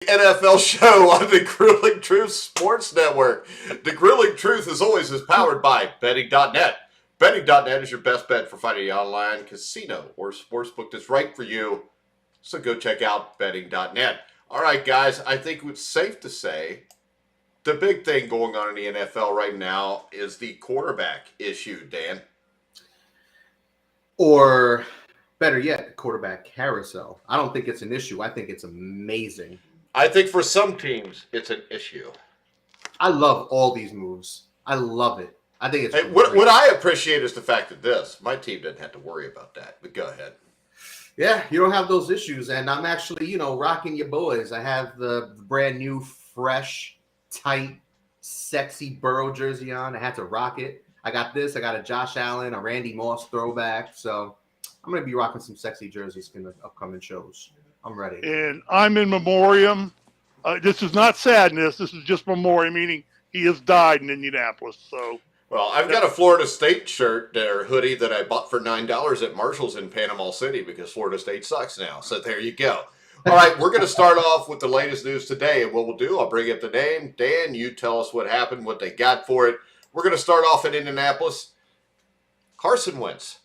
NFL show on the Grilling Truth Sports Network. The Grilling Truth, as always, is powered by Betting.net. Betting.net is your best bet for finding an online casino or sportsbook that's right for you. So go check out Betting.net. All right, guys, I think it's safe to say the big thing going on in the NFL right now is the quarterback issue, Dan. Or better yet, quarterback carousel. I don't think it's an issue. I think it's amazing. I think for some teams, it's an issue. I love all these moves. I love it. I think it's Hey, what I appreciate is the fact that my team didn't have to worry about that. But go ahead. Yeah, you don't have those issues. And I'm actually, rocking your boys. I have the brand new, fresh, tight, sexy Burrow jersey on. I had to rock it. I got this. I got a Josh Allen, a Randy Moss throwback. So I'm going to be rocking some sexy jerseys in the upcoming shows. I'm ready. And I'm in memoriam. This is not sadness. This is just memoriam, meaning he has died in Indianapolis. So, well, I've got a Florida State shirt or hoodie that I bought for $9 at Marshall's in Panama City because Florida State sucks now. So there you go. All right, we're going to start off with the latest news today. And what we'll do, I'll bring up the name. Dan, you tell us what happened, what they got for it. We're going to start off in Indianapolis. Carson Wentz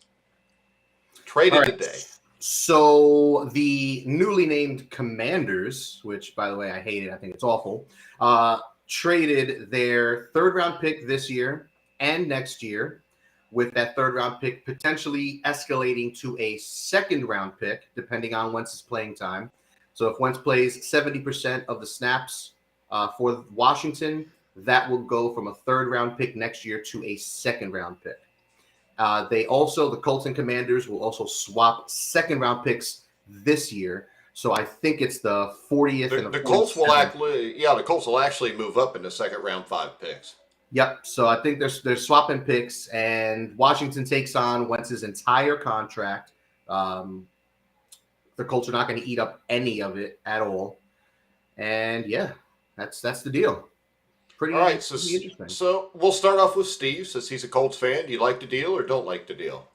traded today. So the newly named Commanders, which, by the way, I hate it. I think it's awful, traded their third-round pick this year and next year, with that third-round pick potentially escalating to a second-round pick, depending on Wentz's playing time. So if Wentz plays 70% of the snaps for Washington, that will go from a third-round pick next year to a second-round pick. The Colts and Commanders will also swap second-round picks this year. So I think it's the 40th and the Colts will the Colts will actually move up in the second-round 5 picks. Yep. So I think they're swapping picks, and Washington takes on Wentz's entire contract. The Colts are not going to eat up any of it at all. And yeah, that's the deal. Pretty interesting. So we'll start off with Steve, since he's a Colts fan. Do you like the deal or don't like the deal?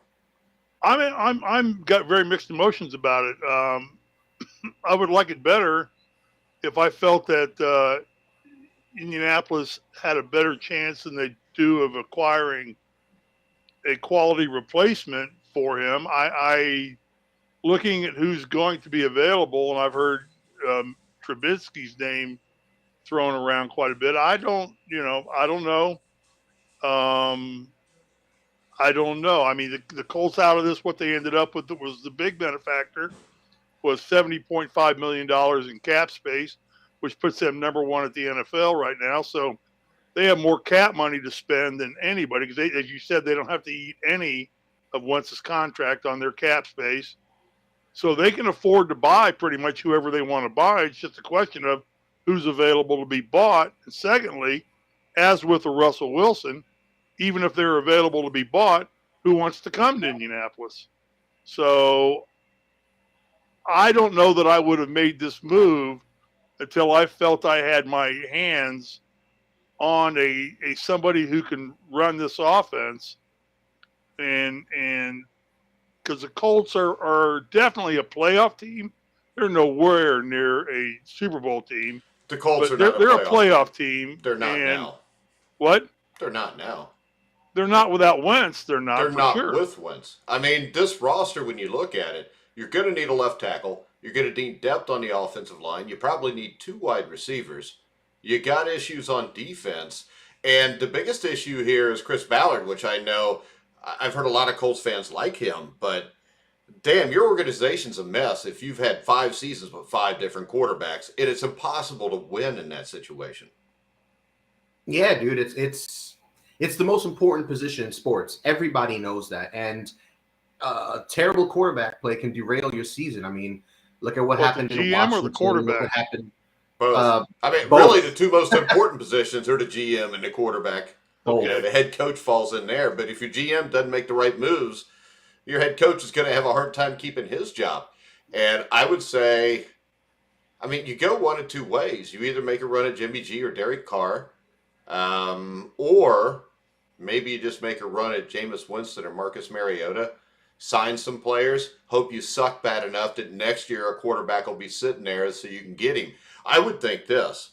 I'm got very mixed emotions about it. I would like it better if I felt that Indianapolis had a better chance than they do of acquiring a quality replacement for him. I looking at who's going to be available, and I've heard Trubisky's name thrown around quite a bit. I don't know. I mean, the Colts out of this, what they ended up with was the big benefactor was $70.5 million in cap space, which puts them number one at the NFL right now. So they have more cap money to spend than anybody because, as you said, they don't have to eat any of Wentz's contract on their cap space. So they can afford to buy pretty much whoever they want to buy. It's just a question of who's available to be bought. And secondly, as with the Russell Wilson, even if they're available to be bought, who wants to come to Indianapolis? So I don't know that I would have made this move until I felt I had my hands on a somebody who can run this offense. And because the Colts are definitely a playoff team. They're nowhere near a Super Bowl team. The Colts they're a playoff team. They're not now. What? They're not now. They're not without Wentz. They're not with Wentz. I mean, this roster, when you look at it, you're going to need a left tackle. You're going to need depth on the offensive line. You probably need 2 wide receivers. You got issues on defense. And the biggest issue here is Chris Ballard, which I know I've heard a lot of Colts fans like him, but damn, your organization's a mess if you've had 5 seasons with 5 different quarterbacks. It's impossible to win in that situation. Yeah, dude, it's the most important position in sports. Everybody knows that. And terrible quarterback play can derail your season. I mean, look at what happened in the GM or the quarterback. What happened. Both. Both. Really, the 2 most important positions are the GM and the quarterback. Both. The head coach falls in there. But if your GM doesn't make the right moves, your head coach is going to have a hard time keeping his job. And I would say, you go one of 2 ways. You either make a run at Jimmy G or Derek Carr, or maybe you just make a run at Jameis Winston or Marcus Mariota, sign some players, hope you suck bad enough that next year a quarterback will be sitting there so you can get him. I would think this.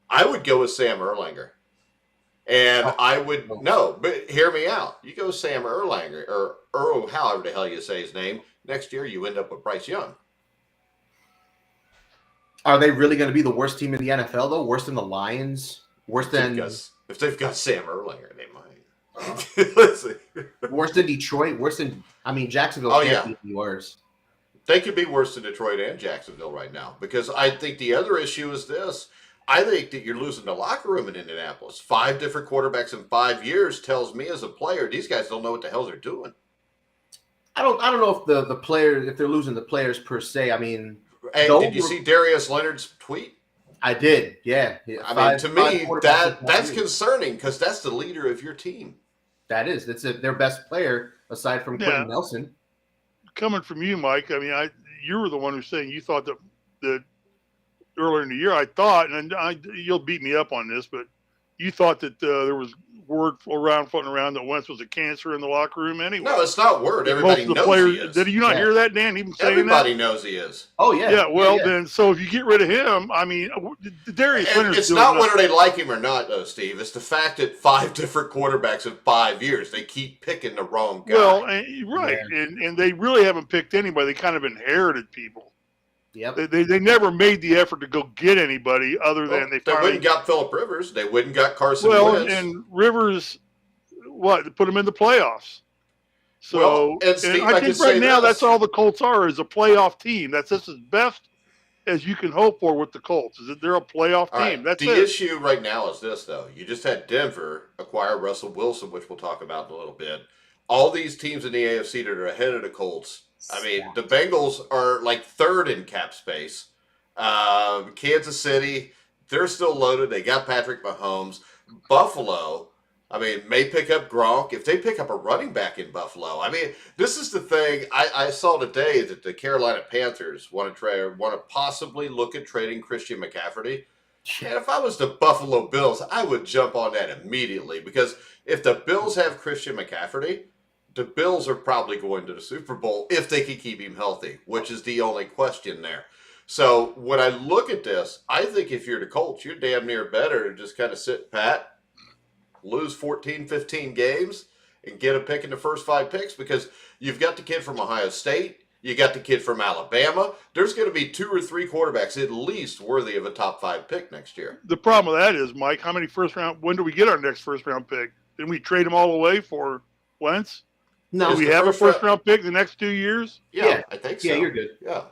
I would go with Sam Erlanger. And I would, no, but hear me out. You go Sam Erlanger, or Earl, however the hell you say his name. Next year, you end up with Bryce Young. Are they really going to be the worst team in the NFL, though? Worse than the Lions? Worse than... If they've got Sam Erlanger, they might. Let's see. Worse than Detroit? Worse than... I mean, Jacksonville can't be worse. They could be worse than Detroit and Jacksonville right now. Because I think the other issue is this. I think that you're losing the locker room in Indianapolis. 5 different quarterbacks in 5 years tells me as a player, these guys don't know what the hell they're doing. I don't know if the players, if they're losing the players per se. I mean... Hey, did you see Darius Leonard's tweet? I did, yeah. I mean, to me, that's concerning because that's the leader of your team. That is. That's their best player aside from Quentin Nelson. Coming from you, Mike, I mean, you were the one who's saying you thought that earlier in the year, I thought, and you'll beat me up on this, but you thought that there was word floating around that Wentz was a cancer in the locker room anyway. No, it's not word. Everybody knows he is. Did you not hear that, Dan? Even saying everybody knows he is. Oh, yeah. Yeah, well, then, so if you get rid of him, I mean, Darius Leonard's it's not whether they like him or not, though, Steve. It's the fact that 5 different quarterbacks in 5 years, they keep picking the wrong guy. Well, right, and they really haven't picked anybody. They kind of inherited people. Yep. They never made the effort to go get anybody other than they wouldn't got Phillip Rivers. They wouldn't got Carson Wentz. And Rivers, put him in the playoffs. So Steve, I think right now that's all the Colts are is a playoff team. That's as best as you can hope for with the Colts. Is that they're a playoff team. Right. That's the issue right now is this, though. You just had Denver acquire Russell Wilson, which we'll talk about in a little bit. All these teams in the AFC that are ahead of the Colts. I mean, the Bengals are like 3rd in cap space. Kansas City, they're still loaded. They got Patrick Mahomes. Buffalo, I mean, may pick up Gronk. If they pick up a running back in Buffalo, I mean, this is the thing. I saw today that the Carolina Panthers want to possibly look at trading Christian McCaffrey. And if I was the Buffalo Bills, I would jump on that immediately because if the Bills have Christian McCaffrey, the Bills are probably going to the Super Bowl if they can keep him healthy, which is the only question there. So when I look at this, I think if you're the Colts, you're damn near better to just kind of sit pat, lose 14, 15 games, and get a pick in the first 5 picks because you've got the kid from Ohio State, you got the kid from Alabama. There's going to be 2 or 3 quarterbacks at least worthy of a top 5 pick next year. The problem with that is, Mike, how many when do we get our next first-round pick? Didn't we trade them all away for Wentz? No, do we have a first-round pick the next 2 years? Yeah, I think so. Yeah, you're good. Yeah.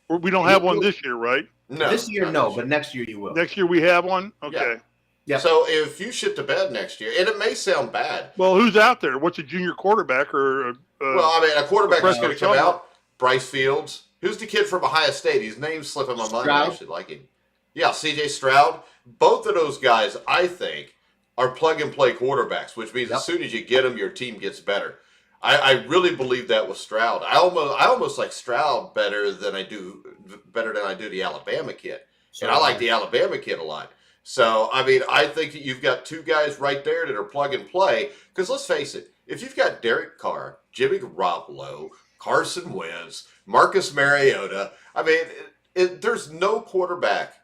We don't have one this year, right? No. This year, no, but next year you will. Next year we have one? Okay. Yeah. So if you shit the bed next year, and it may sound bad. Well, who's out there? What's a junior quarterback or well, I mean, a quarterback is going to come out. Bryce Fields. Who's the kid from Ohio State? His name's slipping my mind. I should like him. Yeah, C.J. Stroud. Both of those guys, I think, are plug-and-play quarterbacks, which means as soon as you get them, your team gets better. I really believe that with Stroud. I almost like Stroud better than I do the Alabama kid. And I like the Alabama kid a lot. So, I mean, I think that you've got 2 guys right there that are plug and play. Because let's face it, if you've got Derek Carr, Jimmy Garoppolo, Carson Wentz, Marcus Mariota, I mean, there's no quarterback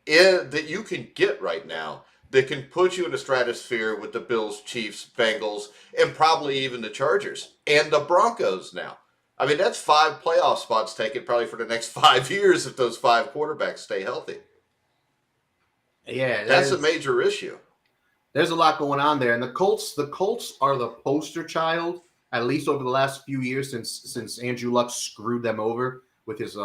that you can get right now that can put you in a stratosphere with the Bills, Chiefs, Bengals, and probably even the Chargers and the Broncos now. I mean, that's 5 playoff spots taken probably for the next 5 years if those 5 quarterbacks stay healthy. Yeah, that's a major issue. There's a lot going on there, and the Colts are the poster child, at least over the last few years since Andrew Luck screwed them over with his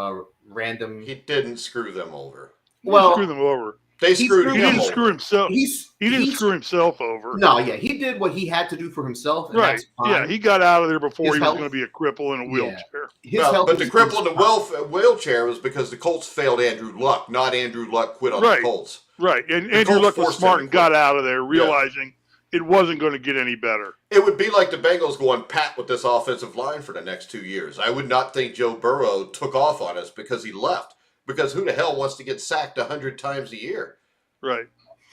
random. He didn't screw them over. Well, screw them over. They screwed him. He didn't over. Screw himself. He didn't screw himself over. No, yeah, he did what he had to do for himself. And right. Yeah, he got out of there before he was going to be a cripple in a wheelchair. No, but the cripple in the wheelchair was because the Colts failed Andrew Luck, not Andrew Luck quit on the Colts. Right, and Andrew Luck was smart and got out of there, realizing it wasn't going to get any better. It would be like the Bengals going pat with this offensive line for the next 2 years. I would not think Joe Burrow took off on us because he left. Because who the hell wants to get sacked 100 times a year? Right.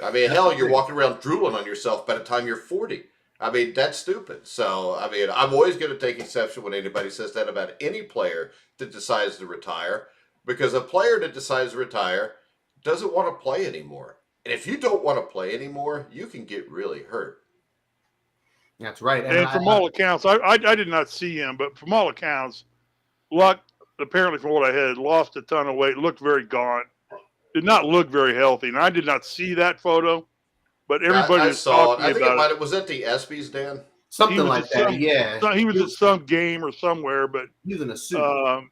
I mean, hell, you're walking around drooling on yourself by the time you're 40. I mean, that's stupid. So, I mean, I'm always going to take exception when anybody says that about any player that decides to retire. Because a player that decides to retire doesn't want to play anymore. And if you don't want to play anymore, you can get really hurt. That's right. And from all accounts, I did not see him, but from all accounts, Luck, apparently from what I had, lost a ton of weight, looked very gaunt, did not look very healthy. And I did not see that photo, but everybody I was saw talking it. I think about it was at the ESPYs, Dan. Something like that, yeah. He was at some game or somewhere, but he was in a suit.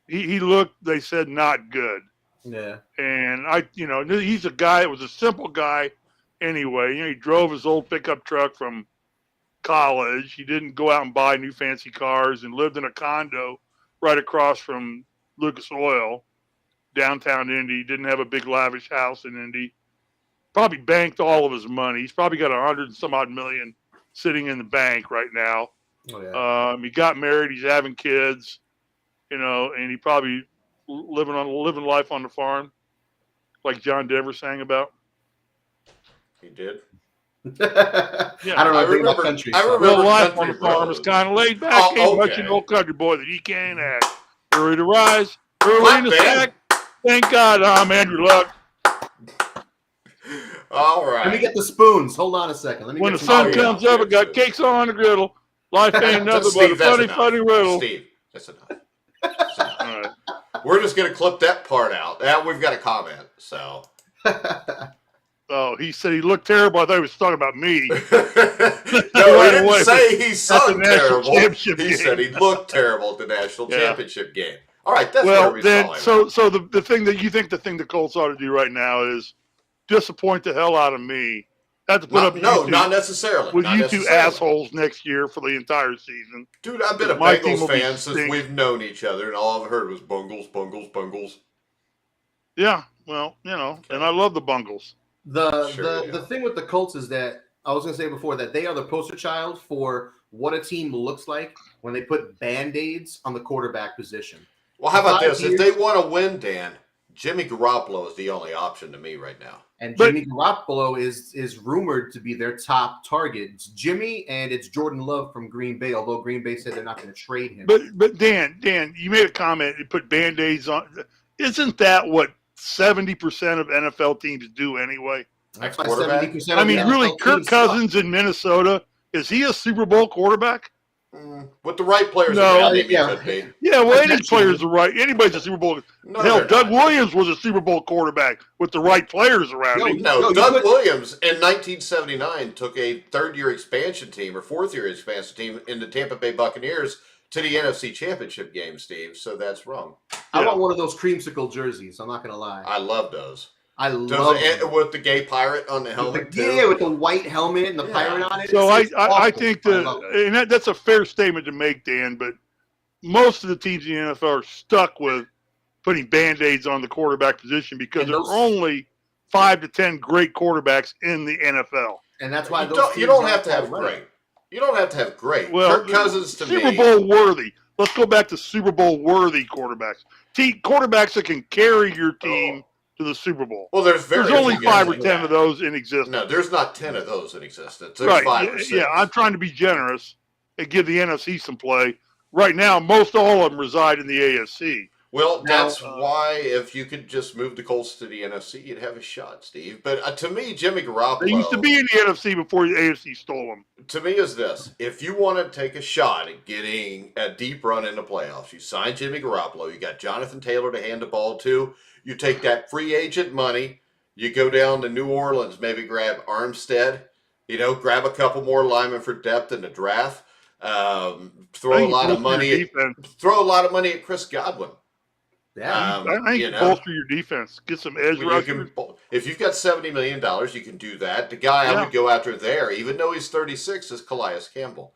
He looked, they said, not good. Yeah. And he's a guy that was a simple guy anyway. He drove his old pickup truck from college. He didn't go out and buy new fancy cars and lived in a condo right across from Lucas Oil, downtown Indy. Didn't have a big lavish house in Indy. Probably banked all of his money. He's probably got $100 and some odd million sitting in the bank right now. Oh, yeah. He got married. He's having kids, and he probably living life on the farm, like John Denver sang about. He did. Yeah. I don't know. I remember country. I remember Real life on the farm is kind of laid back. Ain't much an old country boy that he can't act. Early to rise, early in the sack. Thank God I'm Andrew Luck. All right. Let me get the spoons. Hold on a second. When the sun comes up, I got cakes on the griddle. Life ain't nothing but a funny riddle. Steve, that's enough. That's enough. All right. We're just going to clip that part out. Now we've got a comment, so. Oh, he said he looked terrible. I thought he was talking about me. No, he didn't say he sung terrible. He said he looked terrible at the national championship game. All right, that's where we saw him. So the thing that you think the Colts ought to do right now is disappoint the hell out of me. Have to put not necessarily. With you two assholes next year for the entire season. Dude, I've been a Bengals fan since we've known each other, and all I've heard was bungles, bungles, bungles. Yeah, well, and I love the bungles. The thing with the Colts is that I was going to say before that they are the poster child for what a team looks like when they put Band-Aids on the quarterback position. Well, how about this? If they want to win, Dan, Jimmy Garoppolo is the only option to me right now. And Jimmy Garoppolo is rumored to be their top target. It's Jimmy and it's Jordan Love from Green Bay, although Green Bay said they're not going to trade him. But Dan, you made a comment. You put Band-Aids on. Isn't that what 70% of NFL teams do anyway? That's why 70%. I mean, really, Kirk Cousins in Minnesota, is he a Super Bowl quarterback? With the right players around him, he could be. Yeah, well, any player's the right. Anybody's a Super Bowl. Hell, Doug Williams was a Super Bowl quarterback with the right players around him. No, Doug Williams in 1979 took a third-year expansion team or fourth-year expansion team in the Tampa Bay Buccaneers to the NFC Championship game, Steve. So that's wrong. I want one of those creamsicle jerseys. I'm not going to lie. I love those. I love it. With the gay pirate on the helmet. With the white helmet and the pirate on it. So I think that's a fair statement to make, Dan, but most of the teams in the NFL are stuck with putting Band-Aids on the quarterback position because there are only 5 to 10 great quarterbacks in the NFL. And that's why you don't have to have great. You don't have to have great. Well, Kirk Cousins to Super Bowl worthy. Let's go back to Super Bowl worthy quarterbacks. Quarterbacks that can carry your team to the Super Bowl. Well, there's only 5 or 10 of those in existence. No, there's not 10 of those in existence. There's 5 or 6. Yeah, I'm trying to be generous and give the NFC some play. Right now, most all of them reside in the AFC. Well, that's why if you could just move the Colts to the NFC, you'd have a shot, Steve. But to me, Jimmy Garoppolo... They used to be in the NFC before the AFC stole them. To me is this. If you want to take a shot at getting a deep run in the playoffs, you sign Jimmy Garoppolo, you got Jonathan Taylor to hand the ball to, you take that free agent money, you go down to New Orleans, maybe grab Armstead, grab a couple more linemen for depth in the draft, throw a lot of money at Chris Godwin. Yeah, I think you bolster your defense. Get some edge rushers. If you've got $70 million, you can do that. The guy I would go after there, even though he's 36, is Calais Campbell.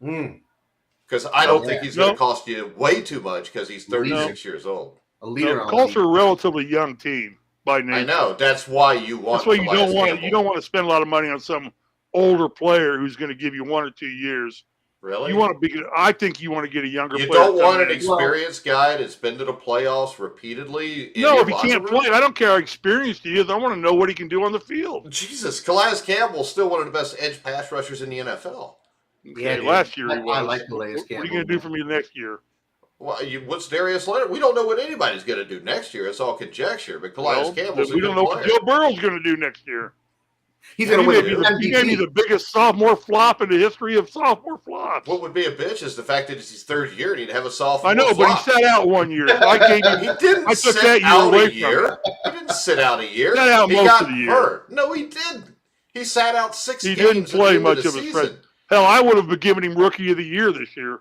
Because I don't think he's going to cost you way too much because he's 36 years old. A leader. Colts are a relatively young team by nature. I know. That's why you want. That's why you don't want to spend a lot of money on some older player who's going to give you 1 or 2 years. Really? I think you want to get a younger player. You don't want an experienced guy that's been to the playoffs repeatedly? No, if he can't play, I don't care how experienced he is. I want to know what he can do on the field. Jesus, Calais Campbell's still one of the best edge pass rushers in the NFL. Yeah, last year he was. I like Calais Campbell. What are you going to do for me next year? Well, what's Darius Leonard? We don't know what anybody's going to do next year. It's all conjecture. But Calais Campbell's we a don't good know what player. Joe Burrow's going to do next year. He's going to win He may be the biggest sophomore flop in the history of sophomore flops. What would be a bitch is the fact that it's his third year and he'd have a sophomore I know, flop. but he sat out 1 year. So I gave him. He didn't I took sit that year out away a year. He didn't sit out a year. Sat out he most got of the year. hurt. No, he didn't. He sat out 6 He games. didn't play at the end much of the of his season. freshman. Hell, I would have been giving him Rookie of the Year this year.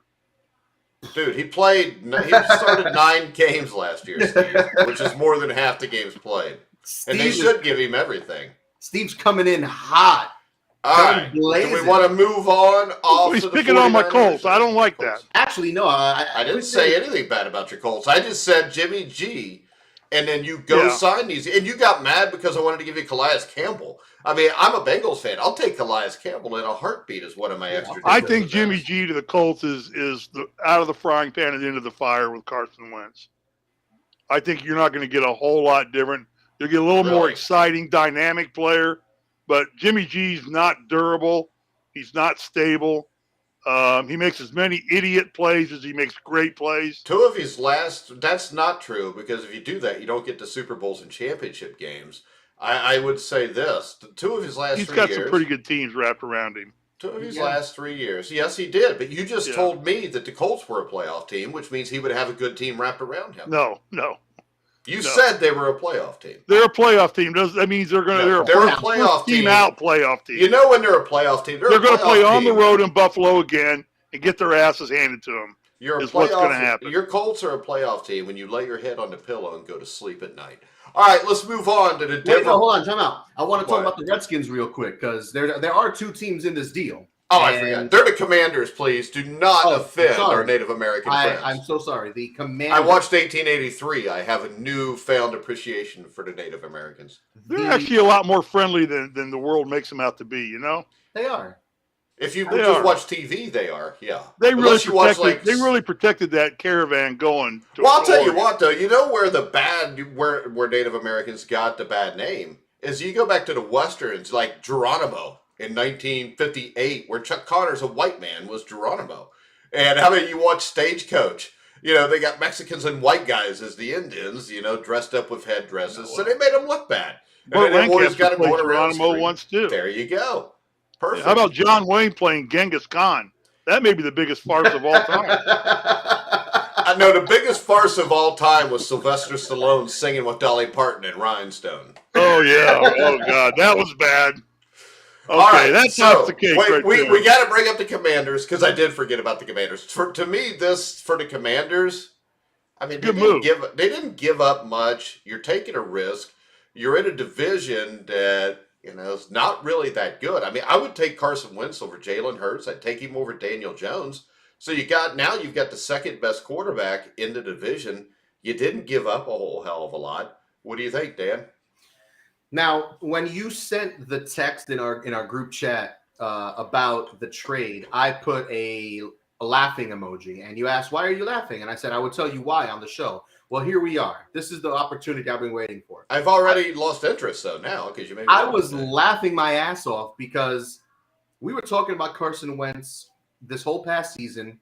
Dude, he started 9 games last year, Steve, which is more than half the games played. And they should give him everything. Steve's coming in hot. All right. Do we want to move on off He's to the picking on my 49ers? Colts. I don't like that. Actually, no. I didn't say anything bad about your Colts. I just said Jimmy G, and then you go sign these. And you got mad because I wanted to give you Calais Campbell. I mean, I'm a Bengals fan. I'll take Calais Campbell in a heartbeat as one of my extra. I think Jimmy G to the Colts is the out of the frying pan and into the fire with Carson Wentz. I think you're not going to get a whole lot different. You'll get a little more exciting, dynamic player, but Jimmy G's not durable. He's not stable. He makes as many idiot plays as he makes great plays. 2 of his last, that's not true, because if you do that, you don't get to Super Bowls and championship games. I would say this. 2 of his last 3 years. He's got some pretty good teams wrapped around him. 2 of his last 3 years. Yes, he did. But you just told me that the Colts were a playoff team, which means he would have a good team wrapped around him. No. You said they were a playoff team. They're a playoff team. That means they're going to. They're a playoff team. Playoff team. You know when they're a playoff team, they're going to play on the road in Buffalo again and get their asses handed to them. What's going to happen. Your Colts are a playoff team when you lay your head on the pillow and go to sleep at night. All right, let's move on to the Denver. Wait, no, hold on, time out. I want to talk about the Redskins real quick because there are 2 teams in this deal. Oh, I forgot. They're the Commanders, please. Do not offend our Native American friends. I'm so sorry. The Commanders. I watched 1883. I have a newfound appreciation for the Native Americans. They're actually a lot more friendly than the world makes them out to be, you know? They are. If you just watch TV, they are, yeah. They really protected that caravan going. I'll tell you what, though. You know where Native Americans got the bad name is you go back to the Westerns, like Geronimo in 1958, where Chuck Connor's a white man was Geronimo. And how about you watch Stagecoach? You know, they got Mexicans and white guys as the Indians, you know, dressed up with headdresses. So they made them look bad. And then they always got them going around Geronimo once, too. There you go. Perfect. How about John Wayne playing Genghis Khan? That may be the biggest farce of all time. I know the biggest farce of all time was Sylvester Stallone singing with Dolly Parton in Rhinestone. Oh, yeah. Oh, God. That was bad. Okay, all right, that's the cake right there. We got to bring up the Commanders because I did forget about the Commanders. For the Commanders, I mean, they didn't give up much. You're taking a risk. You're in a division that, you know, it's not really that good. I mean, I would take Carson Wentz over Jalen Hurts. I'd take him over Daniel Jones. So you've got the second best quarterback in the division. You didn't give up a whole hell of a lot. What do you think, Dan? Now, when you sent the text in our group chat about the trade, I put a laughing emoji, and you asked, "Why are you laughing?" And I said, "I would tell you why on the show." Well, here we are. This is the opportunity I've been waiting for. I've already lost interest, though, now, because you made me I was laughing my ass off because we were talking about Carson Wentz this whole past season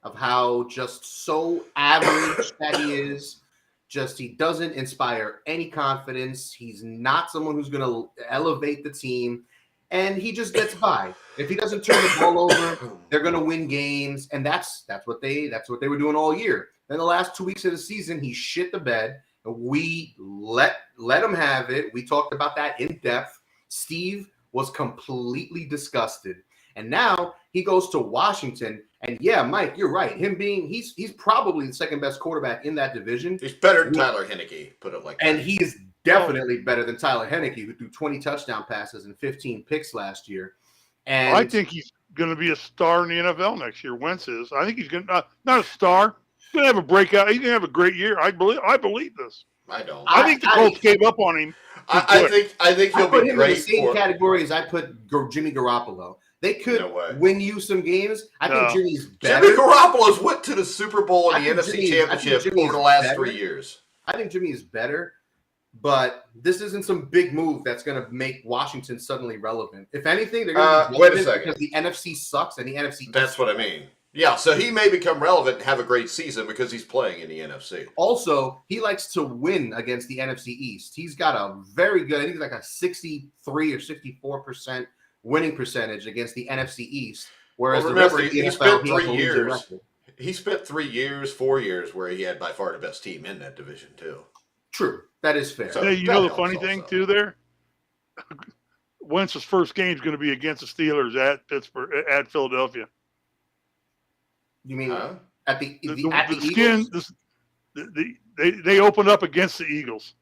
of how just so average that he is. Just he doesn't inspire any confidence. He's not someone who's going to elevate the team, and he just gets by. If he doesn't turn the ball over, they're going to win games, and that's what they were doing all year. Then the last 2 weeks of the season, he shit the bed. We let him have it. We talked about that in depth. Steve was completely disgusted, and now he goes to Washington. And yeah, Mike, you're right. He's probably the second best quarterback in that division. He's better than Tyler Heineke, put it like that. And he is definitely better than Tyler Heineke, who threw 20 touchdown passes and 15 picks last year. And I think he's going to be a star in the NFL next year. Wentz is. I think he's going to not a star. He's going to have a breakout. He's going to have a great year. I believe this. I don't. I think the Colts gave up on him. I think he'll be great. I put him in the same category as I put Jimmy Garoppolo. They could win you some games. I think Jimmy's better. Jimmy Garoppolo's went to the Super Bowl and the NFC Championship over the last 3 years. I think Jimmy is better, but this isn't some big move that's going to make Washington suddenly relevant. If anything, they're going to be relevant because the NFC sucks and the NFC. That's what I mean. Yeah, so he may become relevant and have a great season because he's playing in the NFC. Also, he likes to win against the NFC East. He's got a very good, I think it's like a 63 or 64% winning percentage against the NFC East. Whereas Well, the rest remember, of the he NFL, spent he has 3 a losing years. record. He spent 3 years, 4 years where he had by far the best team in that division too. True. That is fair. So- Hey, you that know the helps funny thing also. too there? Wentz's first game is going to be against the Steelers at Pittsburgh, at Philadelphia. You mean Huh? at the Skin, Eagles? they opened up against the Eagles.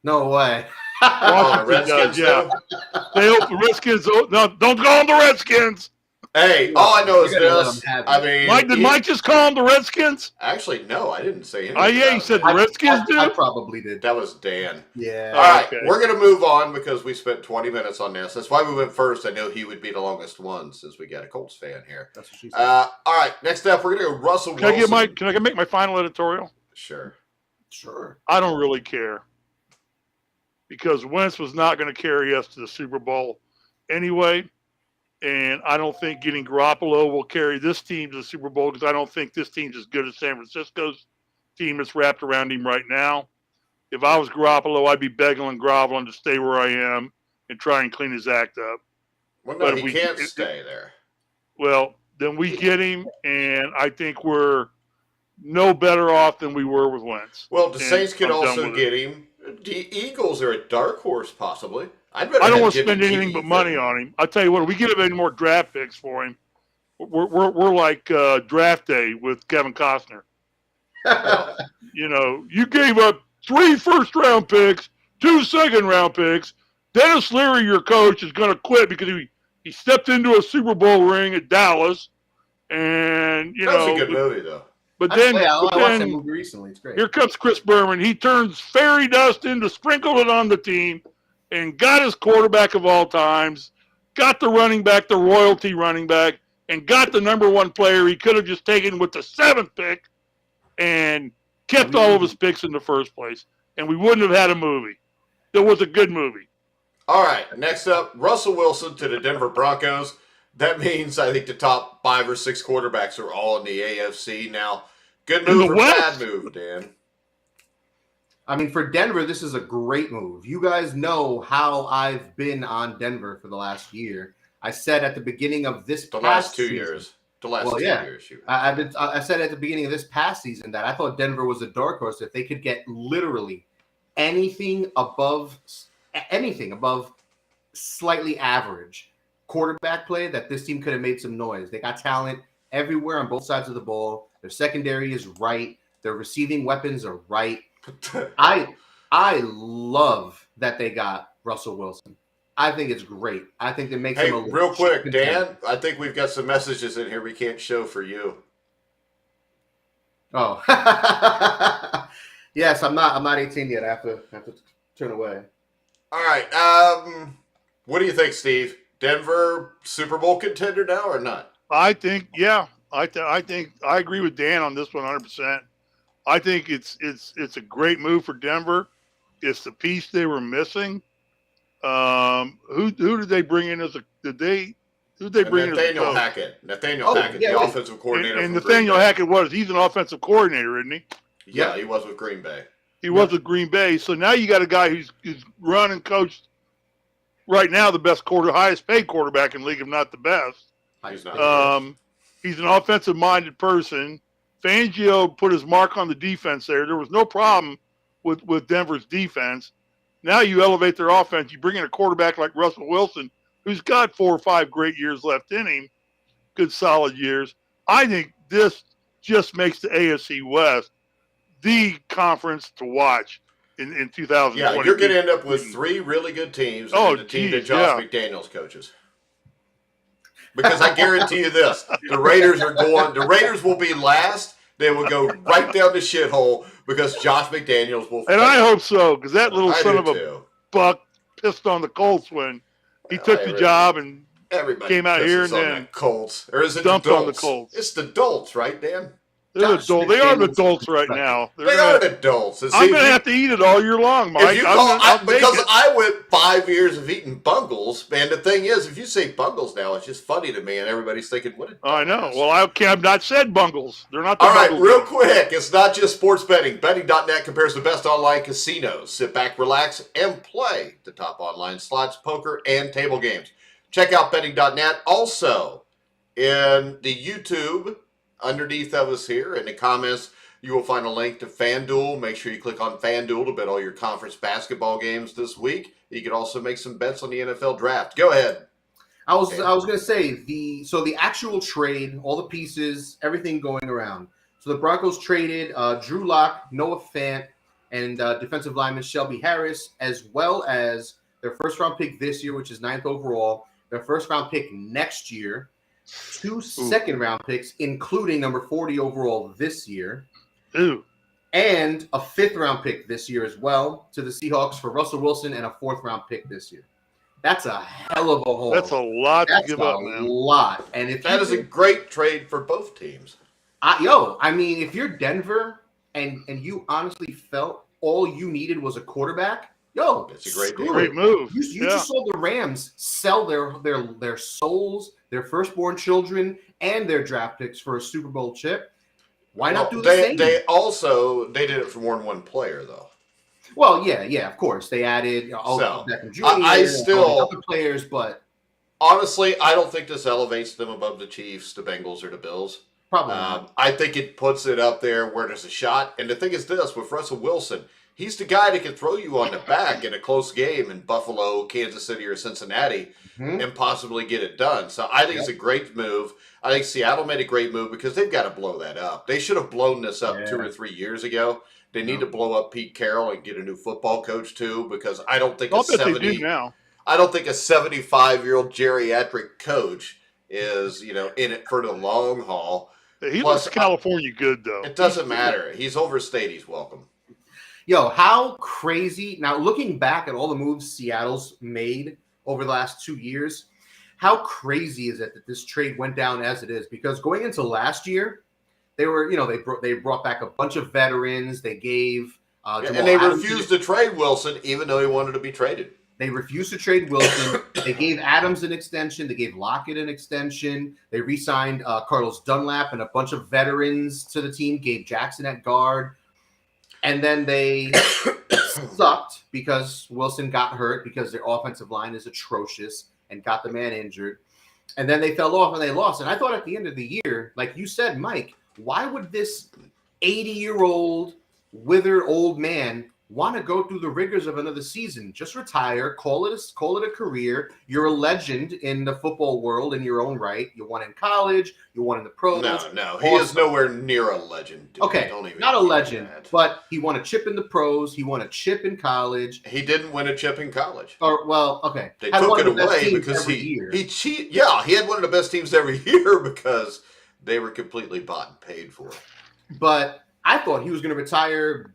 No way. Oh, the Washington Redskins does, yeah. too? They open Redskins. No, don't call them the Redskins. Hey, all I know is You're gonna let this. him have I it. mean, Mike, did Mike just call them the Redskins? actually, no, I didn't say anything. Oh, yeah, about he it. said the Redskins I do? probably did. That was Dan. Yeah. All right, okay. we're going to move on because we spent 20 minutes on this. That's why we went first. I know he would be the longest one since we got a Colts fan here. That's what she said. All right, next up, we're going to go Russell Wilson. Can I make my final editorial? Sure. Sure. I don't really care. Because Wentz was not going to carry us to the Super Bowl anyway. And I don't think getting Garoppolo will carry this team to the Super Bowl because I don't think this team's as good as San Francisco's team that's wrapped around him right now. If I was Garoppolo, I'd be begging and groveling to stay where I am and try and clean his act up. Well, no, But he can't stay there. Well, then we get him, and I think we're no better off than we were with Wentz. Well, the And Saints could I'm done also with get him. The Eagles are a dark horse, possibly. I'd rather I don't have want to Jimmy spend anything G but money than- on him. I'll tell you what, if we get any more draft picks for him, we're like draft day with Kevin Costner. You know, you gave up 3 first-round picks, 2 second-round picks. Dennis Leary, your coach, is going to quit because he stepped into a Super Bowl ring at Dallas, and That was a good movie, though. But I then watched that movie recently. It's great. here comes Chris Berman. He turns fairy dust into sprinkled it on the team and got his quarterback of all times, got the running back, the royalty running back, and got the #1 player he could have just taken with the 7th pick and kept all of his picks in the first place. And we wouldn't have had a movie. It was a good movie. All right, next up, Russell Wilson to the Denver Broncos. That means I think the top 5 or 6 quarterbacks are all in the AFC now. Good In move the or West? bad move, Dan? I mean, for Denver, this is a great move. You guys know how I've been on Denver for the last year. I said at the beginning of this The past last 2 season- years. The last Well, 2 yeah. years. I said at the beginning of this past season that I thought Denver was a dark horse if they could get literally anything above slightly average quarterback play, that this team could have made some noise. They got talent everywhere on both sides of the ball. Their secondary is right. Their receiving weapons are right. I love that they got Russell Wilson. I think it's great. I think it makes Hey, him a real legit quick, contender. Dan, I think we've got some messages in here we can't show for you. Oh, yes. I'm not 18 yet. I have to turn away. All right, what do you think, Steve? Denver Super Bowl contender now or not? I think, yeah. I think I agree with Dan on this one 100%. I think it's a great move for Denver. It's the piece they were missing. Who did they bring in as a Nathaniel coach? Hackett. Nathaniel Oh, Hackett, yeah, the wait. offensive coordinator. And from Nathaniel Green Bay. Hackett he's an offensive coordinator, isn't he? Yeah, he was with Green Bay. He was with Green Bay. So now you got a guy who's run and coached right now the best highest paid quarterback in the league, if not the best. He's not. He's an offensive minded person. Fangio put his mark on the defense there. There was no problem with Denver's defense. Now you elevate their offense. You bring in a quarterback like Russell Wilson, who's got 4 or 5 great years left in him, good solid years. I think this just makes the AFC West the conference to watch in 2020. Yeah, you're going to end up with 3 really good teams and the team that Josh McDaniels coaches. Because I guarantee you this, the Raiders will be last. They will go right down the shithole because Josh McDaniels will. And I hope so, because that little I son do of a too. buck pissed on the Colts when he Well, took the everybody- job and Everybody came out here pisses and on then the Colts. Or is it dumped the on the Dolts? Colts. It's the Dolts, right, Dan? They're Josh adults. They are Smith, adults right now. They are adults. And I'm see, going to have to eat it all year long, Mike. Because I went 5 years of eating bungles, and the thing is, if you say bungles now, it's just funny to me, and everybody's thinking, "What?" I know. Well, I've not said bungles. They're not the All right, bungles. real quick. It's not just sports betting. Betting.net compares the best online casinos. Sit back, relax, and play the top online slots, poker, and table games. Check out betting.net. Also, in the YouTube, underneath of us here, in the comments, you will find a link to FanDuel. Make sure you click on FanDuel to bet all your conference basketball games this week. You can also make some bets on the NFL draft. Go ahead. I was going to say the actual trade, all the pieces, everything going around. So the Broncos traded Drew Lock, Noah Fant, and defensive lineman Shelby Harris, as well as their first-round pick this year, which is 9th overall, their first-round pick next year, 2 second-round picks, including number 40 overall this year, and a 5th-round pick this year as well to the Seahawks for Russell Wilson, and a 4th-round pick this year. That's a hell of a haul. That's a lot to give up, man. That's a lot. And if that is a great trade for both teams. I mean, if you're Denver and you honestly felt all you needed was a quarterback, it's a great move. You just saw the Rams sell their souls, their firstborn children, and their draft picks for a Super Bowl chip. Why not do the same? They did it for more than one player, though. Well, yeah, of course. They added Beckham Jr. Other players, but honestly, I don't think this elevates them above the Chiefs, the Bengals, or the Bills. Probably not. I think it puts it up there where there's a shot. And the thing is this, with Russell Wilson, he's the guy that can throw you on the back in a close game in Buffalo, Kansas City, or Cincinnati and possibly get it done. So I think it's a great move. I think Seattle made a great move because they've got to blow that up. They should have blown this up 2 or 3 years ago. They need to blow up Pete Carroll and get a new football coach too, because I don't think a 75-year-old geriatric coach is, in it for the long haul. He looks California good though. It doesn't matter. He's overstayed. He's welcome. How crazy. Now, looking back at all the moves Seattle's made over the last 2 years, how crazy is it that this trade went down as it is? Because going into last year, they were, they brought back a bunch of veterans. They gave and they refused to trade Wilson, even though he wanted to be traded. They refused to trade Wilson. They gave Adams an extension. They gave Lockett an extension. They re-signed Carlos Dunlap and a bunch of veterans to the team. Gave Jackson at guard, and then they sucked because Wilson got hurt because their offensive line is atrocious and got the man injured. And then they fell off and they lost. And I thought at the end of the year, like you said, Mike, why would this 80-year-old withered old man want to go through the rigors of another season? Just retire, call it a career. You're a legend in the football world in your own right. You won in college, you won in the pros. No, he is nowhere near a legend. Dude. Okay, not a legend, but he won a chip in the pros. He won a chip in college. He didn't win a chip in college. Okay. They took it away because he cheated. Yeah, he had one of the best teams every year because they were completely bought and paid for. But I thought he was going to retire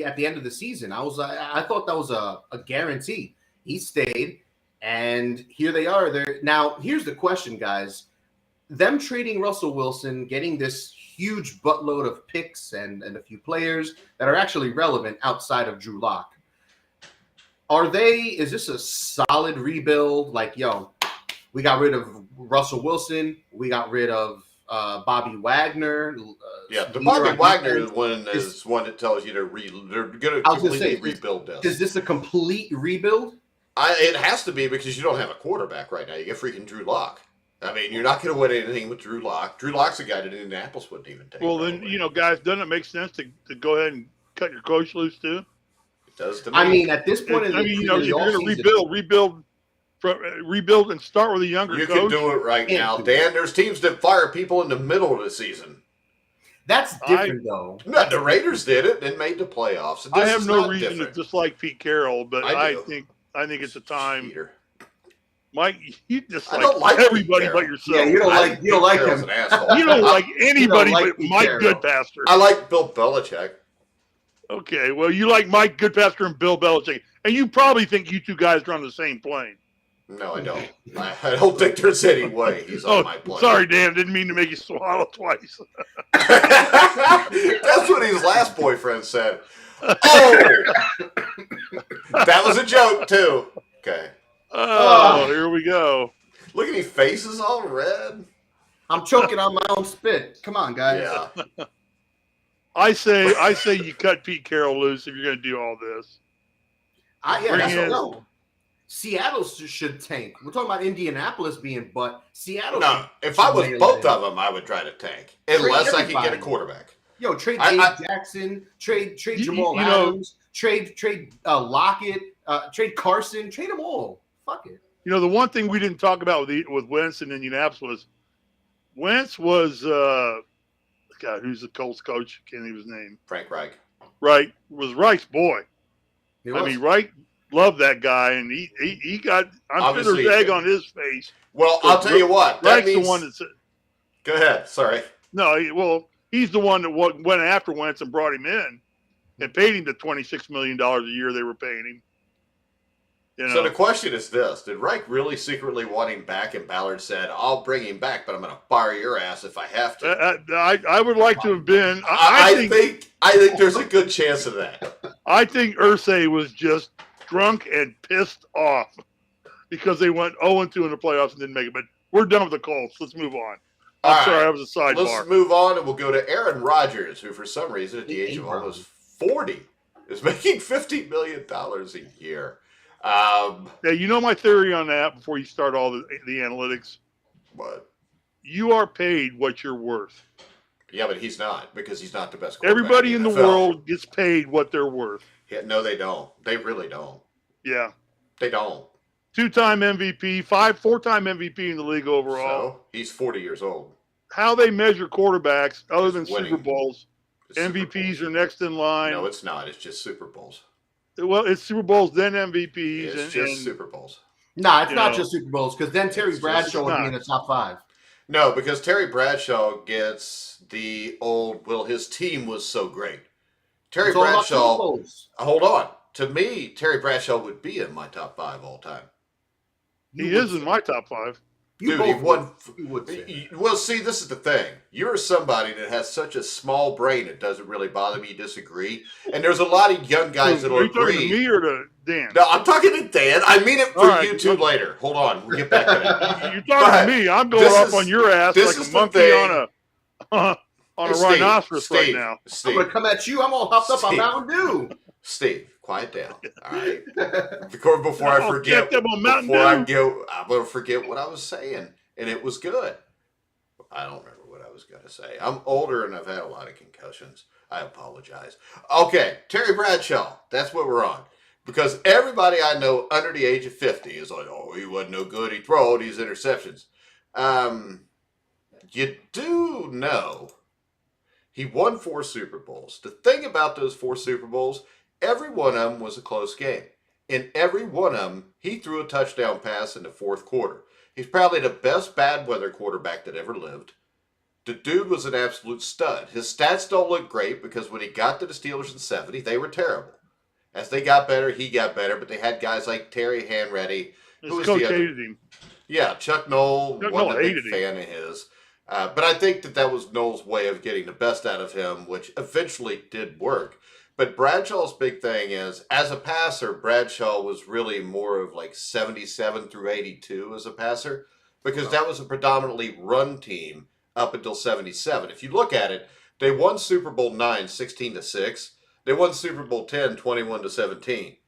at the end of the season. I thought that was a guarantee. He stayed, and here they are. Now, here's the question, guys. Them trading Russell Wilson, getting this huge buttload of picks and a few players that are actually relevant outside of Drew Lock. Is this a solid rebuild? Like, we got rid of Russell Wilson. We got rid of Bobby Wagner. The Bobby Wagner is one that tells you they're going to completely rebuild this. Is this a complete rebuild? It has to be because you don't have a quarterback right now. You get freaking Drew Lock. I mean, you're not going to win anything with Drew Lock. Drew Lock's a guy that Indianapolis wouldn't even take. Well, then, guys, doesn't it make sense to go ahead and cut your coach loose too? It does to me. I mean, at this point if you're going to rebuild and start with a younger coach. You can do it right now, Dan. There's teams that fire people in the middle of the season. That's different, though. No, the Raiders did it and made the playoffs. I have no reason to dislike Pete Carroll, but I think it's a time. Peter. Mike, you dislike everybody but yourself. Yeah, you don't like him. You don't like anybody but Mike Goodpaster. I like Bill Belichick. Okay, well, you like Mike Goodpaster and Bill Belichick, and you probably think you two guys are on the same plane. No, I don't. I don't think there's any way he's on my plane. Sorry, Dan. Didn't mean to make you swallow twice. That's what his last boyfriend said. Oh! That was a joke, too. Okay. Oh, here we go. Look at his face is all red. I'm choking on my own spit. Come on, guys. Yeah. I say you cut Pete Carroll loose if you're going to do all this. Seattle should tank. We're talking about Indianapolis being, but Seattle. No, if I was both of them, I would try to tank, unless I can get a quarterback. Yo, trade Dave Jackson, trade Jamal Adams, trade Lockett, trade Carson, trade them all. Fuck it. You know, the one thing we didn't talk about with Wentz in Indianapolis was Wentz was God, who's the Colts coach? Can't think of his name. Frank Reich. Right, was Reich's boy. I mean, Reich loved that guy, and he got Fitter's egg on his face. Well, I'll tell you what. Reich's the one that said. Go ahead. Sorry. No, he's the one that went after Wentz and brought him in and paid him the $26 million a year they were paying him. You know? So the question is this: did Reich really secretly want him back? And Ballard said, "I'll bring him back, but I'm going to fire your ass if I have to." I would like to have been. I think there's a good chance of that. I think Irsay was just drunk and pissed off because they went 0-2 in the playoffs and didn't make it. But we're done with the Colts. Let's move on. I'm sorry, I was a sidebar. Let's move on, and we'll go to Aaron Rodgers, who for some reason, at the age of almost 40, is making $50 million a year. Yeah, you know my theory on that before you start all the analytics? What? You are paid what you're worth. Yeah, but he's not, because he's not the best quarterback. Everybody in the world gets paid what they're worth. Yeah, no, they don't. They really don't. Yeah. They don't. 2-time MVP, 4-time MVP in the league overall. So, he's 40 years old. How they measure quarterbacks, other than winning. Super Bowls, MVPs are next in line. No, it's not. It's just Super Bowls. Well, it's Super Bowls, then MVPs. It's just Super Bowls. No, it's not just Super Bowls, because then Terry Bradshaw would be in the top 5. No, because Terry Bradshaw gets the old, well, his team was so great. Terry Bradshaw, hold on. To me, Terry Bradshaw would be in my top 5 all time. He is in my top 5. Dude, he won. Well, see, this is the thing. You're somebody that has such a small brain, it doesn't really bother me. You disagree. And there's a lot of young guys that will agree. Are you talking to me or to Dan? No, I'm talking to Dan. I mean it for you two later. Hold on. We'll get back to that. You're talking to me. I'm going up on your ass like a monkey on a rhinoceros right now. I'm going to come at you. I'm all hopped up on Mountain Dew. Steve, quiet down. All right. Before I forget, I'm going to forget what I was saying. And it was good. I don't remember what I was going to say. I'm older and I've had a lot of concussions. I apologize. Okay, Terry Bradshaw. That's what we're on. Because everybody I know under the age of 50 is like, oh, he wasn't no good. He threw all these interceptions. You do know he won 4 Super Bowls. The thing about those 4 Super Bowls, every one of them was a close game. In every one of them, he threw a touchdown pass in the 4th quarter. He's probably the best bad weather quarterback that ever lived. The dude was an absolute stud. His stats don't look great because when he got to the Steelers in 70, they were terrible. As they got better, he got better, but they had guys like Terry Hanratty. His coach hated him. Yeah, Chuck Noll wasn't a big fan of his. But I think that was Noll's way of getting the best out of him, which eventually did work. But Bradshaw's big thing is, as a passer, Bradshaw was really more of like 77 through 82 as a passer, because that was a predominantly run team up until 77. If you look at it, they won Super Bowl 9, 16-6. They won Super Bowl 10, 21-17.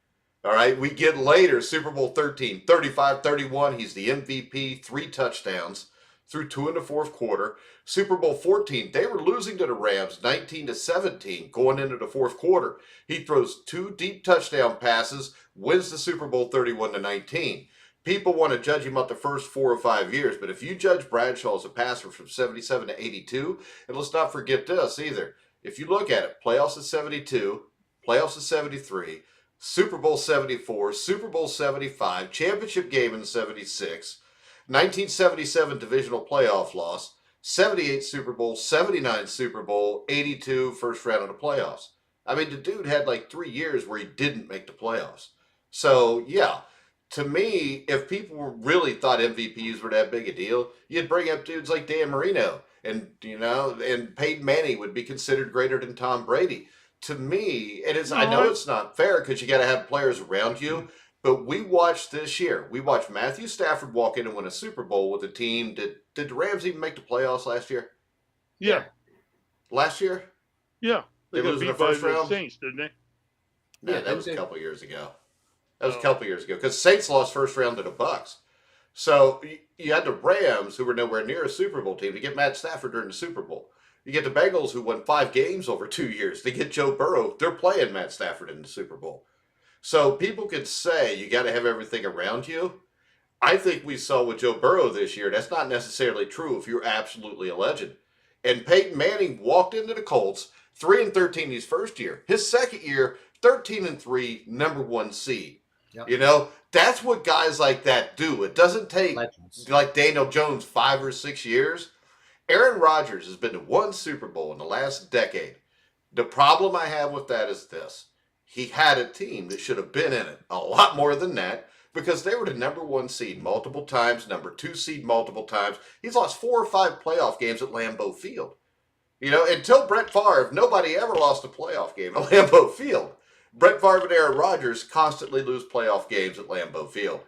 All right, we get later, Super Bowl 13, 35-31. He's the MVP, 3 touchdowns through 2 in the 4th quarter. Super Bowl 14, they were losing to the Rams 19-17 going into the 4th quarter. He throws 2 deep touchdown passes, wins the Super Bowl 31-19. People want to judge him up the first 4 or 5 years, but if you judge Bradshaw as a passer from 77 to 82, and let's not forget this either. If you look at it, playoffs at 72, playoffs at 73, Super Bowl 74, Super Bowl 75, championship game in 76, 1977 divisional playoff loss, 78 Super Bowl, 79 Super Bowl, 82 first round of the playoffs. I mean, the dude had like 3 years where he didn't make the playoffs. So, yeah, to me, if people really thought MVPs were that big a deal, you'd bring up dudes like Dan Marino, and and Peyton Manning would be considered greater than Tom Brady. To me, I know it's not fair because you got to have players around you. But we watched this year. We watched Matthew Stafford walk in and win a Super Bowl with a team. Did the Rams even make the playoffs last year? Yeah. Lose in the first round? Saints, didn't they? No, that was a couple years ago. Because Saints lost first round to the Bucks. So you had the Rams, who were nowhere near a Super Bowl team, to get Matt Stafford during the Super Bowl. You get the Bengals, who won 5 games over 2 years. They get Joe Burrow. They're playing Matt Stafford in the Super Bowl. So people could say you got to have everything around you. I think we saw with Joe Burrow this year, that's not necessarily true if you're absolutely a legend. And Peyton Manning walked into the Colts 3-13 his first year. His second year, 13-3, number 1 seed. Yep. That's what guys like that do. It doesn't take like Daniel Jones 5 or 6 years. Aaron Rodgers has been to 1 Super Bowl in the last decade. The problem I have with that is this. He had a team that should have been in it a lot more than that because they were the number 1 seed multiple times, number 2 seed multiple times. He's lost 4 or 5 playoff games at Lambeau Field. Until Brett Favre, nobody ever lost a playoff game at Lambeau Field. Brett Favre and Aaron Rodgers constantly lose playoff games at Lambeau Field.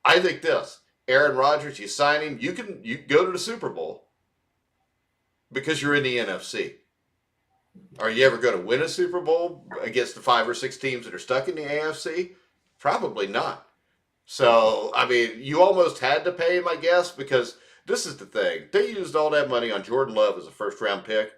I think this, Aaron Rodgers, you sign him, you can go to the Super Bowl because you're in the NFC. Are you ever going to win a Super Bowl against the 5 or 6 teams that are stuck in the AFC? Probably not. So, you almost had to pay him, I guess, because this is the thing. They used all that money on Jordan Love as a first-round pick.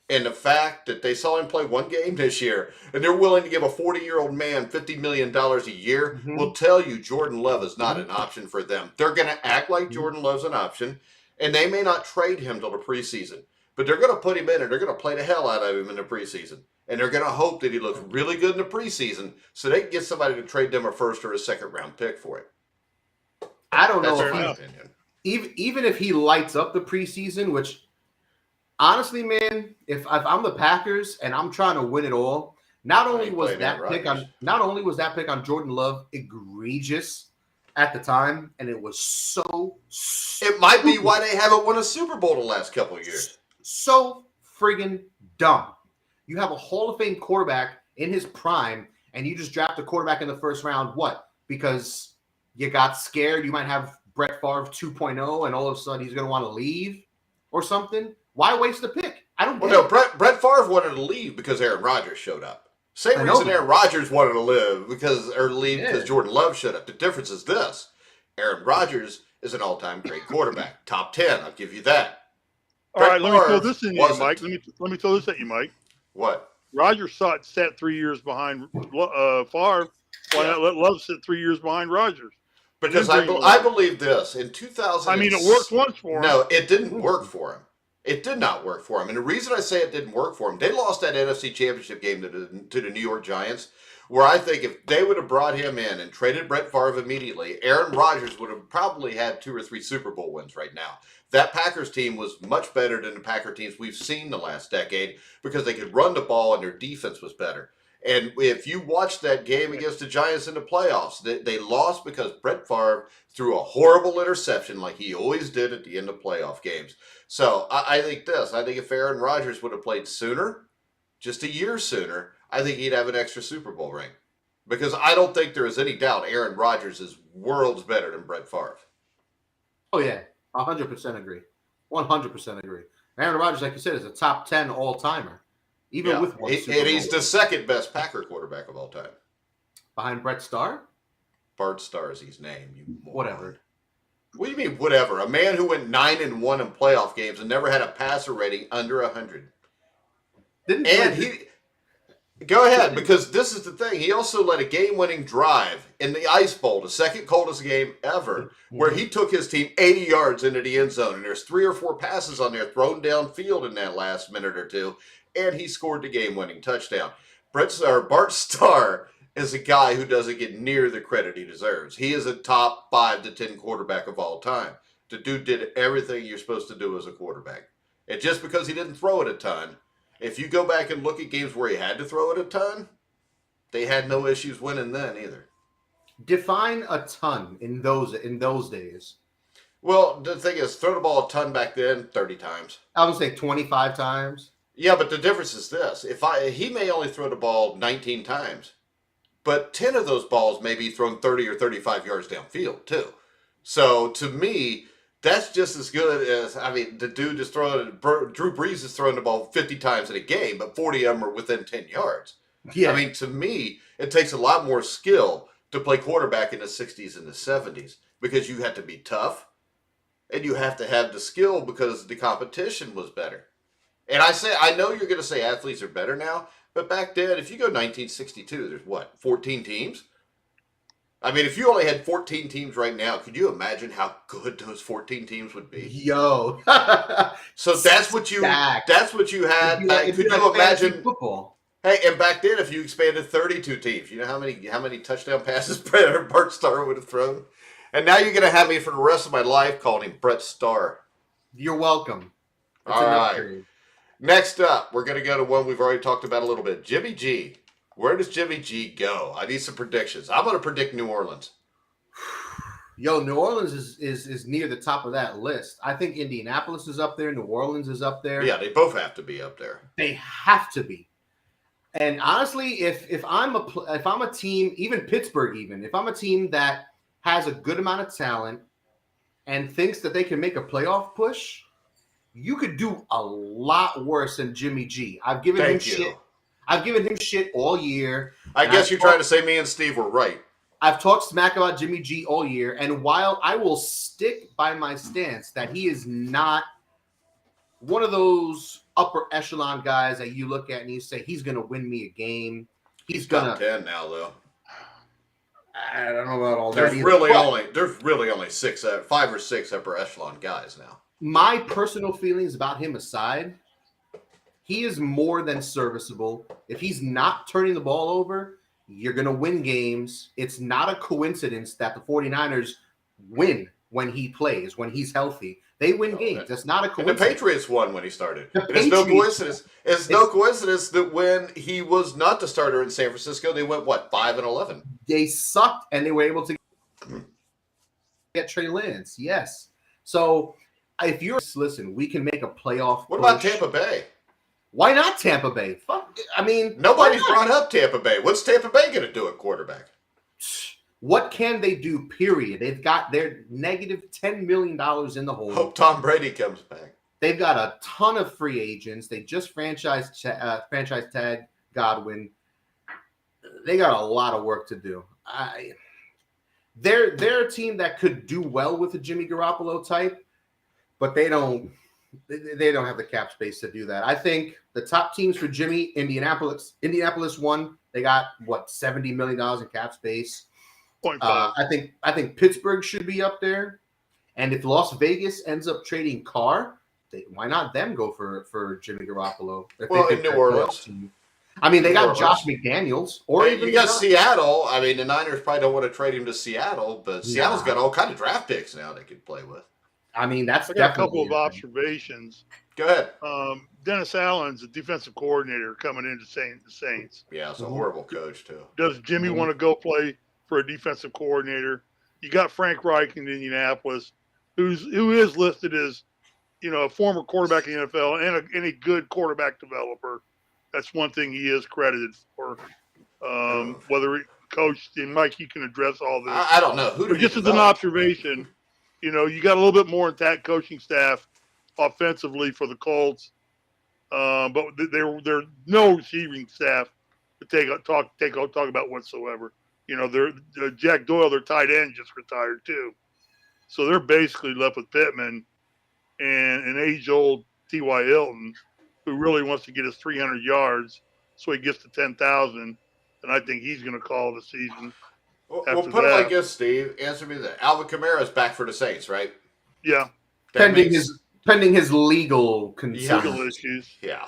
And the fact that they saw him play 1 game this year, and they're willing to give a 40-year-old man $50 million a year, will tell you Jordan Love is not an option for them. They're going to act like Jordan Love's an option, and they may not trade him till the preseason. But they're going to put him in, and they're going to play the hell out of him in the preseason. And they're going to hope that he looks really good in the preseason so they can get somebody to trade them a first or a second-round pick for it. I don't know even if he lights up the preseason, which honestly, man, if I'm the Packers and I'm trying to win it all, not only was that pick on Jordan Love egregious at the time, and it was so it might be why they haven't won a Super Bowl the last couple of years. So friggin' dumb. You have a Hall of Fame quarterback in his prime, and you just draft a quarterback in the first round. What? Because you got scared you might have Brett Favre 2.0, and all of a sudden he's going to want to leave or something? Why waste the pick? I don't get it. Brett Favre wanted to leave because Aaron Rodgers showed up. Same reason Aaron Rodgers wanted to leave because Jordan Love showed up. The difference is this. Aaron Rodgers is an all-time great quarterback. Top 10, I'll give you that. All right, let me throw this in you, Mike. Let me throw this at you, Mike. What? Rodgers sat 3 years behind Favre. Why not let Love sit 3 years behind Rodgers? Because I believe this. In 2000, it worked once for him. No, it didn't work for him. It did not work for him. And the reason I say it didn't work for him, they lost that NFC Championship game to the New York Giants, where I think if they would have brought him in and traded Brett Favre immediately, Aaron Rodgers would have probably had 2 or 3 Super Bowl wins right now. That Packers team was much better than the Packer teams we've seen the last decade because they could run the ball and their defense was better. And if you watch that game against the Giants in the playoffs, they lost because Brett Favre threw a horrible interception like he always did at the end of playoff games. So I think this. I think if Aaron Rodgers would have played sooner, just a year sooner, I think he'd have an extra Super Bowl ring. Because I don't think there is any doubt Aaron Rodgers is worlds better than Brett Favre. Oh, yeah. 100% agree. 100% agree. Aaron Rodgers, like you said, is a top 10 all-timer. Even with one Super Bowl. And he's the second best Packer quarterback of all time. Behind Brett Starr? Bart Starr is his name. Whatever. What do you mean, whatever? A man who went 9-1 in playoff games and never had a passer rating under 100. Go ahead, because this is the thing. He also led a game-winning drive in the Ice Bowl, the second coldest game ever, where he took his team 80 yards into the end zone, and there's 3 or 4 passes on there thrown downfield in that last minute or two, and he scored the game-winning touchdown. Bart Starr is a guy who doesn't get near the credit he deserves. He is a top 5 to 10 quarterback of all time. The dude did everything you're supposed to do as a quarterback. And just because he didn't throw it a ton, if you go back and look at games where he had to throw it a ton, they had no issues winning then either. Define a ton in those days. Well, the thing is, throw the ball a ton back then, 30 times. I would say 25 times. Yeah, but the difference is this: he may only throw the ball 19 times, but 10 of those balls may be thrown 30 or 35 yards downfield too. So to me, that's just as good as the dude is throwing. Drew Brees is throwing the ball 50 times in a game, but 40 of them are within 10 yards. Yeah. To me, it takes a lot more skill to play quarterback in the 60s and the 70s because you had to be tough and you have to have the skill because the competition was better. And I know you're going to say athletes are better now, but back then, if you go 1962, there's what, 14 teams? If you only had 14 teams right now, could you imagine how good those 14 teams would be? Yo. So that's what you had. Could you imagine football? Hey, and back then, if you expanded 32 teams, you know how many touchdown passes Bart Starr would have thrown? And now you're going to have me for the rest of my life calling him Brett Starr. You're welcome. All right. Next up, we're going to go to one we've already talked about a little bit. Jimmy G. Where does Jimmy G go? I need some predictions. I'm going to predict New Orleans. Yo, New Orleans is near the top of that list. I think Indianapolis is up there. New Orleans is up there. Yeah, they both have to be up there. They have to be. And honestly, if I'm a team, even Pittsburgh, if I'm a team that has a good amount of talent and thinks that they can make a playoff push, you could do a lot worse than Jimmy G. I've given him shit all year. I guess you're trying to say me and Steve were right. I've talked smack about Jimmy G all year, and while I will stick by my stance that he is not one of those upper echelon guys that you look at and you say he's going to win me a game. He's top 10 now, though. I don't know about all there's that. There's really only 5 or 6 upper echelon guys now. My personal feelings about him aside, he is more than serviceable. If he's not turning the ball over, you're going to win games. It's not a coincidence that the 49ers win when he plays, when he's healthy. They win games. That's not a coincidence. And the Patriots won when he started. It's no coincidence. It's no coincidence that when he was not the starter in San Francisco, they went, 5-11? They sucked, and they were able to get Trey Lance. Yes. So if you're listen, we can make a playoff. What about Tampa Bay? Why not Tampa Bay? Nobody's brought up Tampa Bay. What's Tampa Bay going to do at quarterback? What can they do, period? They've got their negative $10 million in the hole. Hope Tom Brady comes back. They've got a ton of free agents. They just franchise tag Godwin. They got a lot of work to do. They're a team that could do well with a Jimmy Garoppolo type, but they don't have the cap space to do that. I think the top teams for Jimmy, Indianapolis won. They got $70 million in cap space. I think Pittsburgh should be up there, and if Las Vegas ends up trading Carr, why not them go for Jimmy Garoppolo? In New Orleans, they got Josh McDaniels, or even you got Seattle. The Niners probably don't want to trade him to Seattle, but Seattle's got all kind of draft picks now they could play with. That's I got a couple of observations. Go ahead. Dennis Allen's a defensive coordinator coming into the Saints. Yeah, it's a horrible coach too. Does Jimmy want to go play for a defensive coordinator? You got Frank Reich in Indianapolis, who is listed as, a former quarterback in the NFL and a good quarterback developer. That's one thing he is credited for. Whether he coached, and Mike, you can address all this. I don't know. Just as an observation, you got a little bit more intact coaching staff offensively for the Colts, but they're no receiving staff to talk about whatsoever. Jack Doyle, their tight end, just retired too. So they're basically left with Pittman and an age-old T.Y. Hilton, who really wants to get his 300 yards so he gets to 10,000. And I think he's going to call the season. Well, put it like this, Steve. Answer me that. Alvin Kamara is back for the Saints, right? Yeah. Pending his legal issues. Yeah.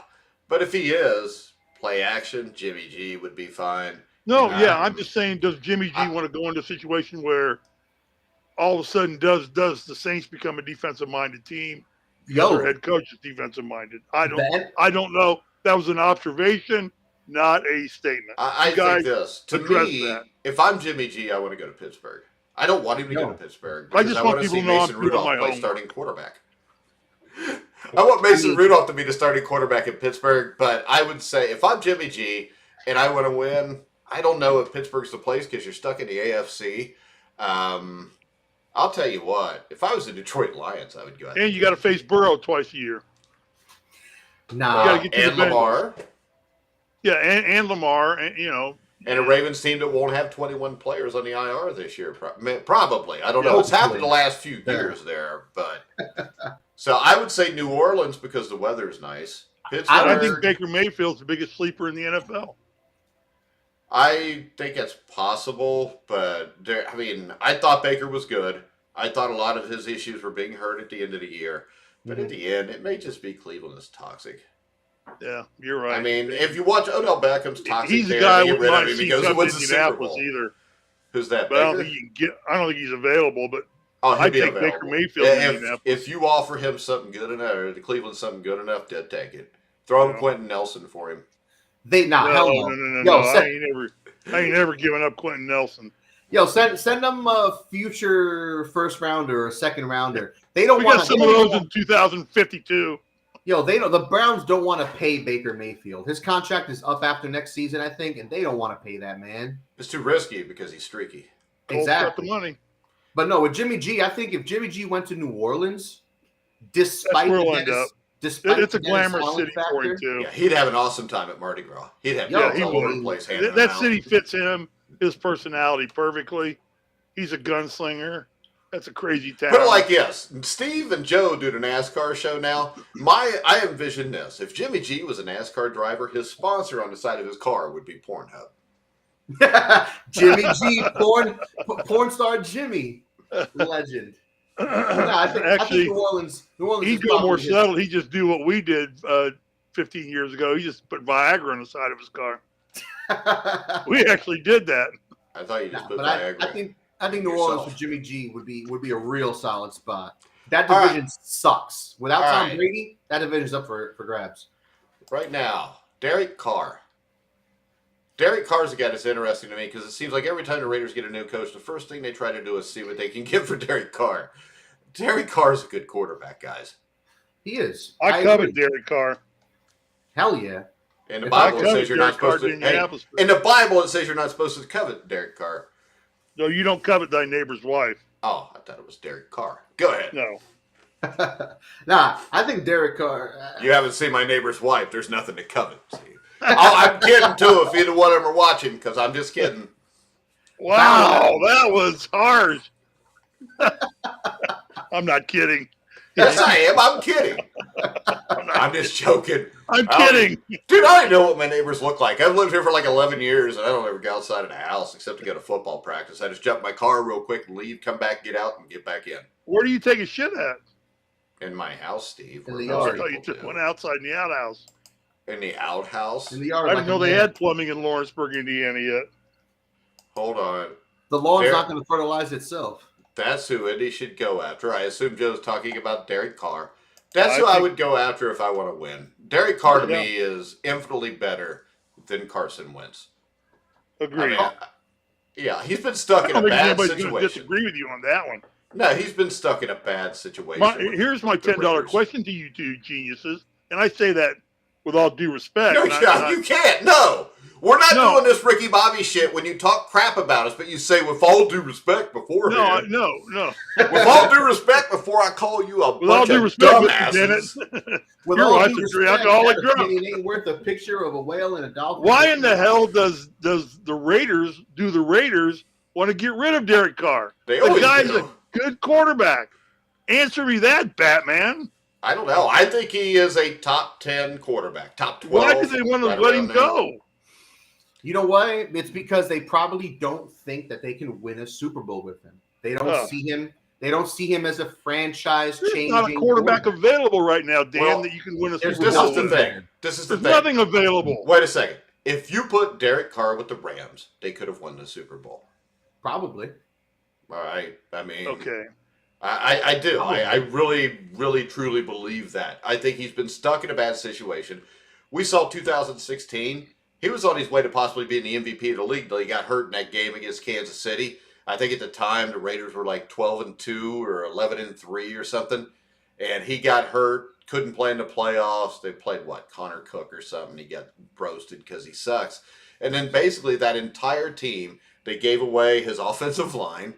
But if he is, play action, Jimmy G would be fine. No, I'm just saying, does Jimmy G want to go into a situation where all of a sudden does the Saints become a defensive-minded team? Their head coach is defensive-minded. I don't know. That was an observation, not a statement. I You guys think this. To address me, that. if I'm Jimmy G, I want to go to Pittsburgh. I don't want him to go to Pittsburgh because just I want want to people see to know I'm Mason doing Rudolph my play homework. starting quarterback. I want Mason Rudolph to be the starting quarterback in Pittsburgh, but I would say if I'm Jimmy G and I want to win, I don't know if Pittsburgh's the place because you're stuck in the AFC. I'll tell you what, if I was the Detroit Lions, I would go out. And you got to face Burrow twice a year. Nah. You gotta get to And the Bengals. Lamar. Yeah, and Lamar, and And a Ravens team that won't have 21 players on the IR this year, probably. I don't know. It's happened the last few years there, but so I would say New Orleans because the weather is nice. Pittsburgh, I think Baker Mayfield's the biggest sleeper in the NFL. I think it's possible, but I thought Baker was good. I thought a lot of his issues were being heard at the end of the year, but at the end, it may just be Cleveland is toxic. Yeah, you're right. I mean, if you watch Odell Beckham's toxic, he's there, a guy they get with rid my of him. He seat goes and coming wins to the Super Indianapolis Bowl. either. Who's that? But I Baker? don't think he's available. But Oh, he'll I be take available. Baker Mayfield in If Indianapolis. you offer him something good enough, or the Cleveland something good enough, they'll take it. Throw him Quentin Nelson for him. Hell no. No. I ain't never giving up Quentin Nelson. Yo, send them a future first rounder or second rounder. They don't We want got some of those in 2052. Yo, the Browns don't want to pay Baker Mayfield. His contract is up after next season, I think, and they don't want to pay that man. It's too risky because he's streaky. Colts got Exactly. the money. But no, with Jimmy G, I think if Jimmy G went to New Orleans, despite where he'll the end Dennis- up. despite It's a the Dennis glamorous Allen city for him factor, too. Yeah, he'd have an awesome time at Mardi Gras. He'd have Yeah, kids he all over would. the place. handing That them city out. fits him, his personality perfectly. He's a gunslinger. That's a crazy town. Put it like this: Steve and Joe do the NASCAR show now. I envision this: if Jimmy G was a NASCAR driver, his sponsor on the side of his car would be Pornhub. Jimmy G, porn star Jimmy, legend. No, I think New Orleans. he'd is go more probably his- settled. He'd just do what we did 15 years ago. He just put Viagra on the side of his car. We actually did that. I thought you just put but Viagra. I think New yourself. Orleans with Jimmy G would be a real solid spot. That All division sucks. Without All Tom right. Brady, that division's up for grabs. Right now, Derek Carr. Derek Carr's a guy that's interesting to me because it seems like every time the Raiders get a new coach, the first thing they try to do is see what they can get for Derek Carr. Derek Carr's a good quarterback, guys. He is. I covet agree. Derek Carr. Hell yeah. In the If Bible, I it covet says you're not Derek Carr supposed in to. Hey, Indianapolis. in the Bible, it says you're not supposed to covet Derek Carr. No, you don't covet thy neighbor's wife. Oh, I thought it was Derek Carr. Go ahead. No. Nah, I think Derek Carr. You haven't seen my neighbor's wife. There's nothing to covet. Steve. I'm kidding too. If either one of them are watching, because I'm just kidding. Wow, that was harsh. I'm not kidding. Yes, I am. I'm kidding. I'm just joking. I'm kidding. Dude, I don't know what my neighbors look like. I've lived here for like 11 years, and I don't ever go outside of the house except to go to football practice. I just jump in my car real quick and leave, come back, get out, and get back in. Where do you take a shit at? In my house, Steve. In where the most yard. I thought you people just do. went outside in the outhouse. In the outhouse? In the yard, I like didn't know a they man. had plumbing in Lawrenceburg, Indiana yet. Hold on. The lawn's Derek- not going to fertilize itself. That's who Indy should go after. I assume Joe's talking about Derek Carr. That's who I would go after if I want to win. Derek Carr to me is infinitely better than Carson Wentz. Agreed. Yeah, he's been stuck I in don't a think bad anybody's going to situation. disagree with you on that one. No, he's been stuck in a bad situation. Here's my the $10 Raiders. question to you two geniuses, and I say that with all due respect. No, not- you can't. No. We're not No. doing this Ricky Bobby shit when you talk crap about us, but you say, with all due respect beforehand. no. With all due respect before I call you a With all bunch due of respect, Mr. dumbasses. Bennett. With Your all wife's due a respect, alcoholic that drunk. opinion ain't worth a picture of a whale and a dolphin. Why in the hell does the Raiders want to get rid of Derek Carr? They The always guy's do. a good quarterback. Answer me that, Batman. I don't know. I think he is a top 10 quarterback. Top 12. Why do they want to right let around him there. go? You know why? It's because they probably don't think that they can win a Super Bowl with him. They don't see him. They don't see him as a franchise There's changing. not a quarterback available right now, Dan, Well, that you can win a there's Super This Bowl is the with. thing. This is the There's thing. nothing available. Wait a second. If you put Derek Carr with the Rams, they could have won the Super Bowl. Probably. All right. I mean, Okay. I do. I really, really, truly believe that. I think he's been stuck in a bad situation. We saw 2016. He was on his way to possibly being the MVP of the league until he got hurt in that game against Kansas City. I think at the time the Raiders were like 12-2 or 11-3 or something, and he got hurt. Couldn't play in the playoffs. They played Connor Cook or something. He got roasted because he sucks. And then basically that entire team, they gave away his offensive line.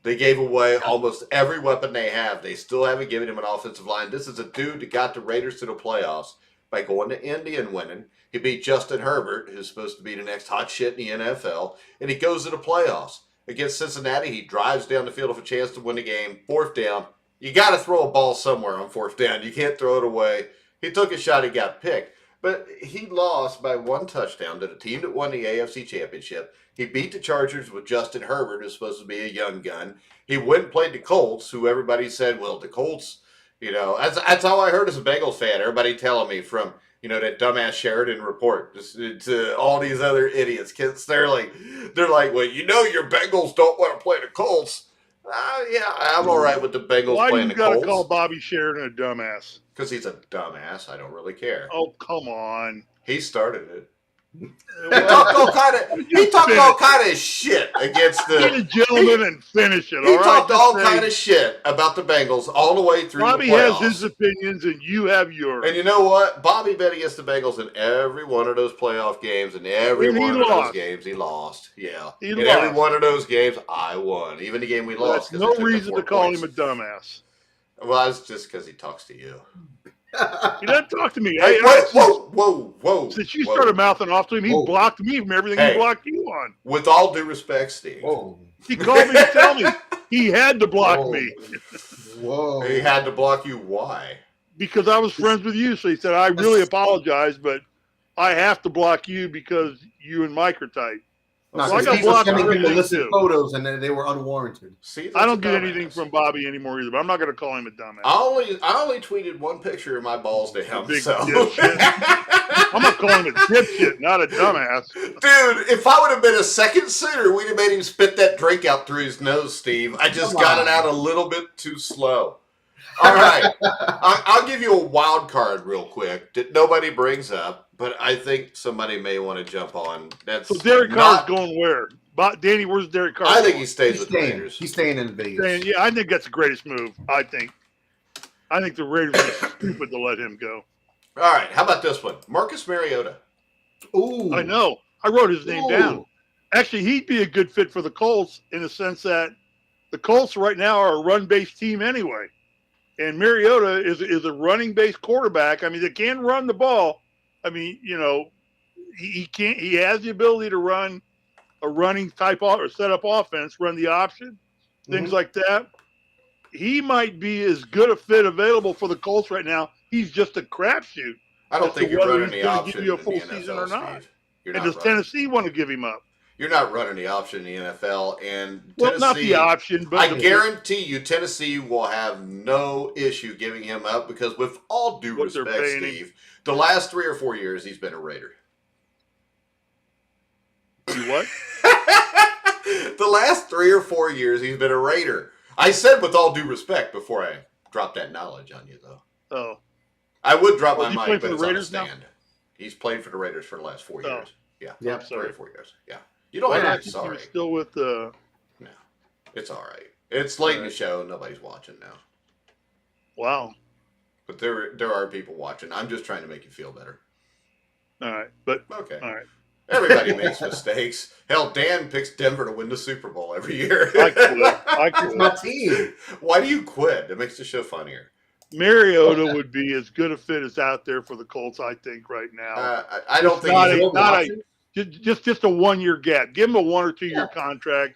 They gave away almost every weapon they have. They still haven't given him an offensive line. This is a dude that got the Raiders to the playoffs by going to Indy and winning. He beat Justin Herbert, who's supposed to be the next hot shit in the NFL, and he goes to the playoffs. Against Cincinnati, he drives down the field for a chance to win the game. 4th down. You got to throw a ball somewhere on 4th down. You can't throw it away. He took a shot. He got picked. But he lost by 1 touchdown to the team that won the AFC Championship. He beat the Chargers with Justin Herbert, who's supposed to be a young gun. He went and played the Colts, who everybody said, well, the Colts, that's how I heard as a Bengals fan. Everybody telling me from, that dumbass Sheridan report to all these other idiots. Kids, they're like, well, your Bengals don't want to play the Colts. Yeah, I'm all right with the Bengals playing the Colts. Why do you got to call Bobby Sheridan a dumbass? Because he's a dumbass. I don't really care. Oh, come on. He started it. He talked all kind of shit against the. Get a gentleman and finish it. He talked all kind of shit about the Bengals all the way through. Bobby the playoffs. has his opinions, and you have yours. And you know what? Bobby bet against the Bengals in every one of those playoff games, and every one of those games he lost. Yeah, in every one of those games I won, even the game we lost. That's no reason to call him a dumbass. Well, that's just because he talks to you. He doesn't talk to me. Hey, whoa. Since you started mouthing off to him, he blocked me from everything he blocked you on. With all due respect, Steve. Whoa. He called me to tell me he had to block me. Whoa. He had to block you. Why? Because I was friends with you. So he said, I really apologize, but I have to block you because you and Mike are tight. No, so I got blocked sending him too. illicit photos, and they were unwarranted. See, I don't get anything from Bobby anymore either, but I'm not going to call him a dumbass. I only tweeted 1 picture of my balls to him. So. I'm going to call him a dipshit, not a dumbass. Dude, if I would have been a second sooner, we'd have made him spit that drink out through his nose, Steve. I just got it out a little bit too slow. All right. I'll give you a wild card real quick that nobody brings up, but I think somebody may want to jump on. So Derek Carr's going where? Danny, where's Derek Carr? I think he stays with the Raiders. He's staying in Vegas. Yeah, I think that's the greatest move, I think the Raiders are stupid to let him go. All right. How about this one? Marcus Mariota. Ooh. I know. I wrote his name down. Actually, he'd be a good fit for the Colts in the sense that the Colts right now are a run-based team anyway. And Mariota is a running-based quarterback. I mean, they can run the ball. I mean, he can't. He has the ability to run a running type or set up offense, run the option, things like that. He might be as good a fit available for the Colts right now. He's just a crapshoot. I don't think you're running the option give you a full in the NFL, season or not. And does Tennessee want to give him up? You're not running the option in the NFL, and well, not the option, but I guarantee you, Tennessee will have no issue giving him up because, with all due respect, Steve, the last 3 or 4 years he's been a Raider. You what? The last 3 or 4 years he's been a Raider. I said with all due respect before I dropped that knowledge on you, though. Oh, I would drop my mic, but it's on a Raiders stand. now? He's played for the Raiders for the last 4 years. Yeah, 3 or 4 years. Yeah. You don't have to be sorry. Still with the. No, it's all right. It's late in the show. Nobody's watching now. Wow. But there are people watching. I'm just trying to make you feel better. All right, but okay. All right. Everybody makes mistakes. Hell, Dan picks Denver to win the Super Bowl every year. I quit. It's my team. Why do you quit? It makes the show funnier. Mariota would be as good a fit as out there for the Colts, I think, right now. I don't think just a 1 year gap. Give him a 1 or 2 year contract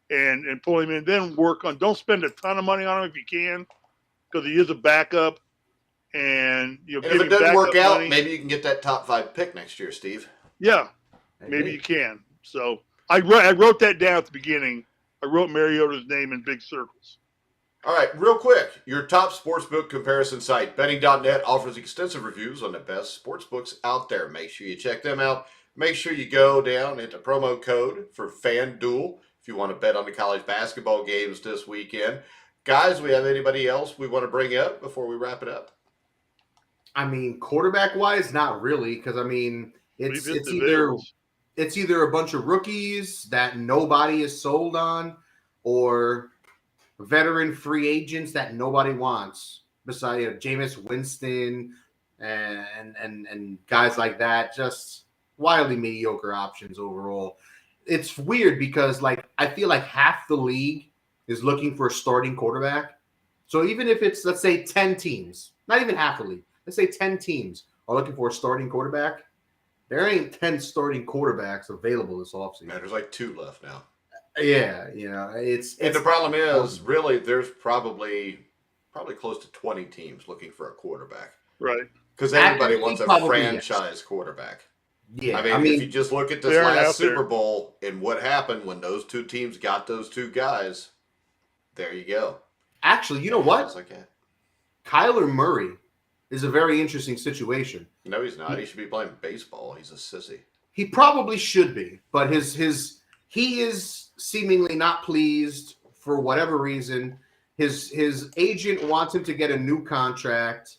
and pull him in. Then work on. Don't spend a ton of money on him if you can, because he is a backup. And if it doesn't work out, maybe you can get that top 5 pick next year, Steve. Yeah, maybe you can. So I wrote that down at the beginning. I wrote Mariota's name in big circles. All right, real quick, your top sportsbook comparison site, betting.net, offers extensive reviews on the best sportsbooks out there. Make sure you check them out. Make sure you go down and hit the promo code for FanDuel if you want to bet on the college basketball games this weekend. Guys, we have anybody else we want to bring up before we wrap it up? I mean, quarterback-wise, not really, because, I mean, We've hit It's the either veils. it's either a bunch of rookies that nobody is sold on, or veteran free agents that nobody wants. Besides Jameis Winston and guys like that, just wildly mediocre options overall. It's weird because like I feel like half the league is looking for a starting quarterback. So even if it's, let's say, 10 teams, not even half the league, let's say 10 teams are looking for a starting quarterback, there ain't 10 starting quarterbacks available this offseason. Man, there's like 2 left now. Yeah, And the problem is, really, there's probably close to 20 teams looking for a quarterback. Right. Because everybody Actively, wants a probably, franchise quarterback. Yeah, I mean, if you just look at this they aren't last out there. Super Bowl and what happened when those 2 teams got those 2 guys, there you go. actually, you know what? It's like that. Kyler Murray is a very interesting situation. No, he's not. He should be playing baseball. He's a sissy. He probably should be, but he is seemingly not pleased for whatever reason. His agent wants him to get a new contract.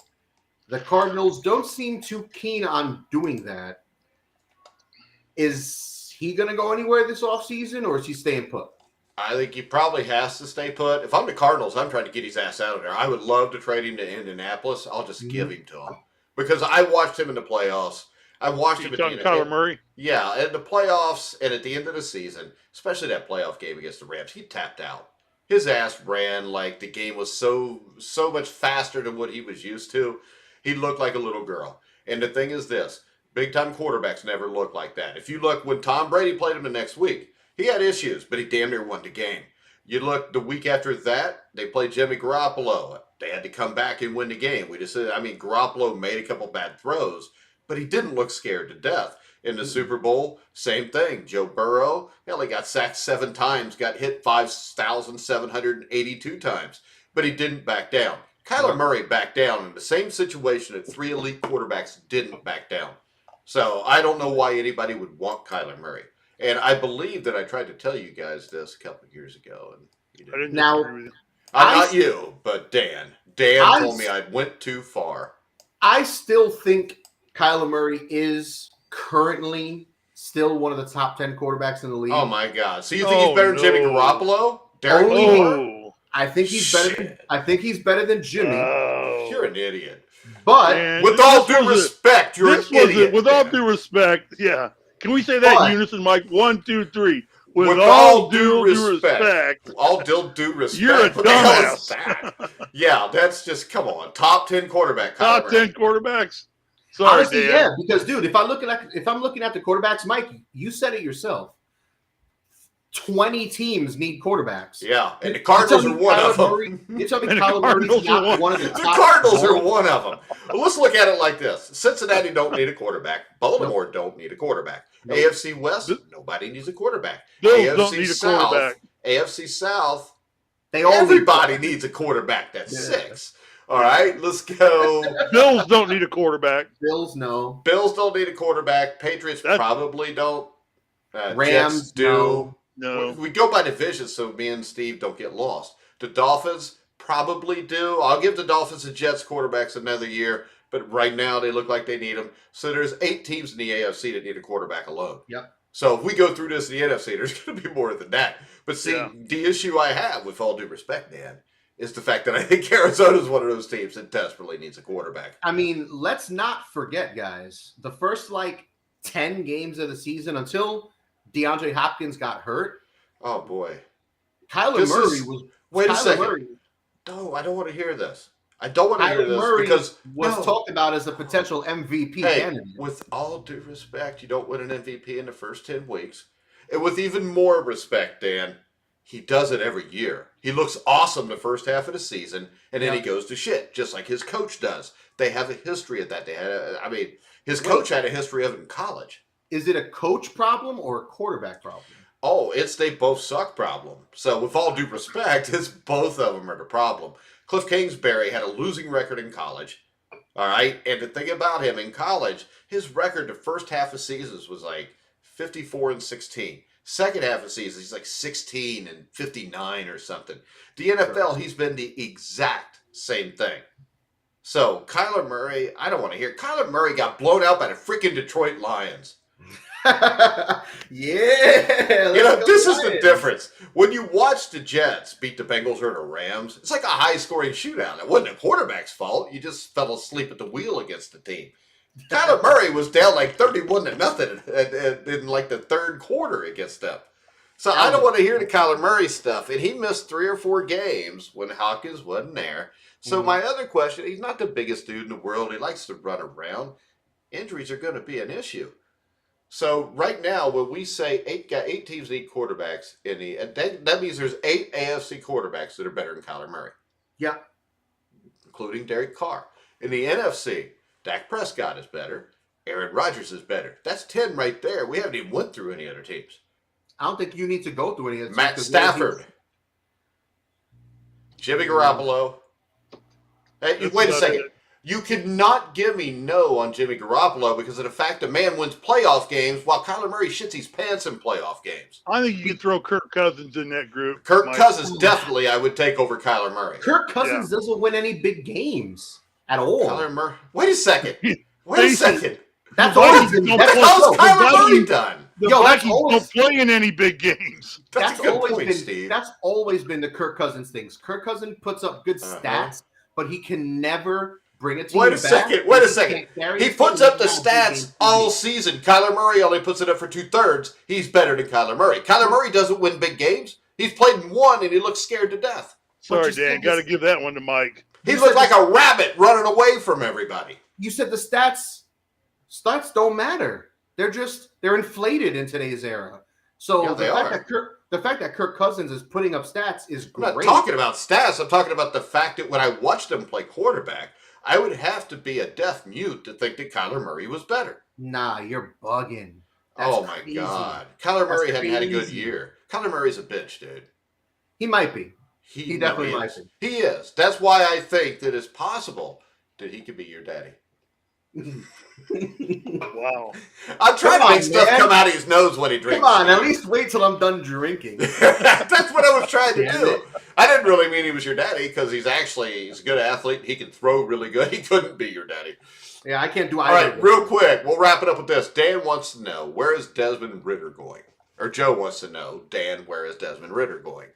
The Cardinals don't seem too keen on doing that. Is he going to go anywhere this offseason, or is he staying put? I think he probably has to stay put. If I'm the Cardinals, I'm trying to get his ass out of there. I would love to trade him to Indianapolis. I'll just give him to him. Because I watched him in the playoffs. I watched him at the end. Kyler Murray? Yeah, in the playoffs and at the end of the season, especially that playoff game against the Rams, he tapped out. His ass ran like the game was so much faster than what he was used to. He looked like a little girl. And the thing is this, big-time quarterbacks never look like that. If you look, when Tom Brady played him the next week, he had issues, but he damn near won the game. You look the week after that, they played Jimmy Garoppolo. They had to come back and win the game. Garoppolo made a couple bad throws, but he didn't look scared to death. In the Super Bowl, same thing. Joe Burrow, he got sacked 7 times, got hit 5,782 times, but he didn't back down. Kyler Murray backed down in the same situation that 3 elite quarterbacks didn't back down. So I don't know why anybody would want Kyler Murray. And I believe that I tried to tell you guys this a couple of years ago, and you didn't. I didn't Now- disagree with you. Not you, but Dan. Dan told me I went too far. I still think Kyler Murray is currently still one of the top 10 quarterbacks in the league. Oh my God! So you think he's better than Jimmy Garoppolo? Derek Only Carr? Oh. I think he's better. I think he's better than Jimmy. You're an idiot. But Man, With all due respect, you're an idiot. With all Dan. due respect, yeah. Can we say that But- in unison, Mike? 1, 2, 3. With all all due due respect. All due respect. You're a What the hell is dumbass. that? Yeah, that's just, come on. Top 10 quarterback. Top Kyler 10 quarterbacks. Sorry, honestly, Dan. yeah, because dude, if I'm looking at the quarterbacks, Mike, you said it yourself. 20 teams need quarterbacks. Yeah, and the Cardinals are one of them. You tell me And the Kyler Murray's Cardinals are not one of the The top. Cardinals are one of them. Well, let's look at it like this. Cincinnati don't need a quarterback. Baltimore don't need a quarterback. Nope. AFC West, nobody needs a quarterback. Bills don't need a quarterback. AFC South, They all everybody needs a quarterback. That's Yeah. 6. All right, let's go. Bills don't need a quarterback. Bills, no. Bills don't need a quarterback. Patriots That's- probably don't. Rams, Jets do. No. We go by division so me and Steve don't get lost. The Dolphins probably do. I'll give the Dolphins and Jets quarterbacks another year, but right now they look like they need them. So there's 8 teams in the AFC that need a quarterback alone. Yep. So if we go through this in the NFC, there's going to be more than that. But see, Yeah. the issue I have, with all due respect, Dan, is the fact that I think Arizona's one of those teams that desperately needs a quarterback. I mean, let's not forget, guys, the first 10 games of the season until DeAndre Hopkins got hurt, Oh boy. Kyler This Murray is- was. Wait a Kyler second. Murray, No, I don't want to hear this. I don't want to hear Kyler this Murray because was no. talked about as a potential MVP Hey, candidate. with all due respect, you don't win an MVP in the first 10 weeks. And with even more respect, Dan, he does it every year. He looks awesome the first half of the season, and then he goes to shit, just like his coach does. They have a history of that. His coach had a history of it in college. Is it a coach problem or a quarterback problem? Oh, it's they both suck problem. So with all due respect, it's both of them are the problem. Cliff Kingsbury had a losing record in college. All right. And the thing about him in college, his record the first half of seasons was 54-16. Second half of season, he's 16-59 or something. The NFL, he's been the exact same thing. So Kyler Murray, I don't want to hear. Kyler Murray got blown out by the freaking Detroit Lions. Yeah. This is the difference. When you watch the Jets beat the Bengals or the Rams, it's like a high-scoring shootout. It wasn't a quarterback's fault. You just fell asleep at the wheel against the team. Kyler Murray was down like 31-0 in like the third quarter against them. So I don't want to hear the Kyler Murray stuff. And he missed 3 or 4 games when Hawkins wasn't there. So my other question, he's not the biggest dude in the world. He likes to run around. Injuries are going to be an issue. So right now, when we say 8 teams need quarterbacks, that means there's 8 AFC quarterbacks that are better than Kyler Murray. Yeah. Including Derek Carr. In the NFC, Dak Prescott is better. Aaron Rodgers is better. That's 10 right there. We haven't even went through any other teams. I don't think you need to go through any of the Matt Stafford. Jimmy Garoppolo. Hey, wait a second. You could not give me no on Jimmy Garoppolo because of the fact the man wins playoff games while Kyler Murray shits his pants in playoff games. I think you can throw Kirk Cousins in that group. Kirk Cousins definitely I would take over Kyler Murray. Kirk Cousins doesn't win any big games at all. Kyler Murray. Wait a second. Wait a second. That's always been. What the hell's Kyler Murray done? The Vikings don't play in any big games. That's a good point, Steve. That's always been the Kirk Cousins things. Kirk Cousins puts up good stats, but he can never bring a team back. Wait a second. He puts up the stats all season. Kyler Murray only puts it up for 2/3. He's better than Kyler Murray. Kyler Murray doesn't win big games. He's played in one, and he looks scared to death. Sorry, Dan. Got to give that one to Mike. He looked like a rabbit running away from everybody. You said the stats don't matter. They're inflated in today's era. So the fact that Kirk Cousins is putting up stats is great. I'm not talking about stats. I'm talking about the fact that when I watched him play quarterback, I would have to be a deaf mute to think that Kyler Murray was better. Nah, you're bugging. That's my God. Kyler Murray hadn't had a good year. Kyler Murray's a bitch, dude. He might be. He definitely might be. He is. That's why I think that it's possible that he could be your daddy. Wow. I'm trying to make stuff come out of his nose when he drinks. Come on, at least wait till I'm done drinking. That's what I was trying to do. I didn't really mean he was your daddy because he's a good athlete. He can throw really good. He couldn't be your daddy. Yeah, I can't do either. All right, real quick. We'll wrap it up with this. Dan wants to know, where is Desmond Ridder going? Or Joe wants to know, Dan, where is Desmond Ridder going?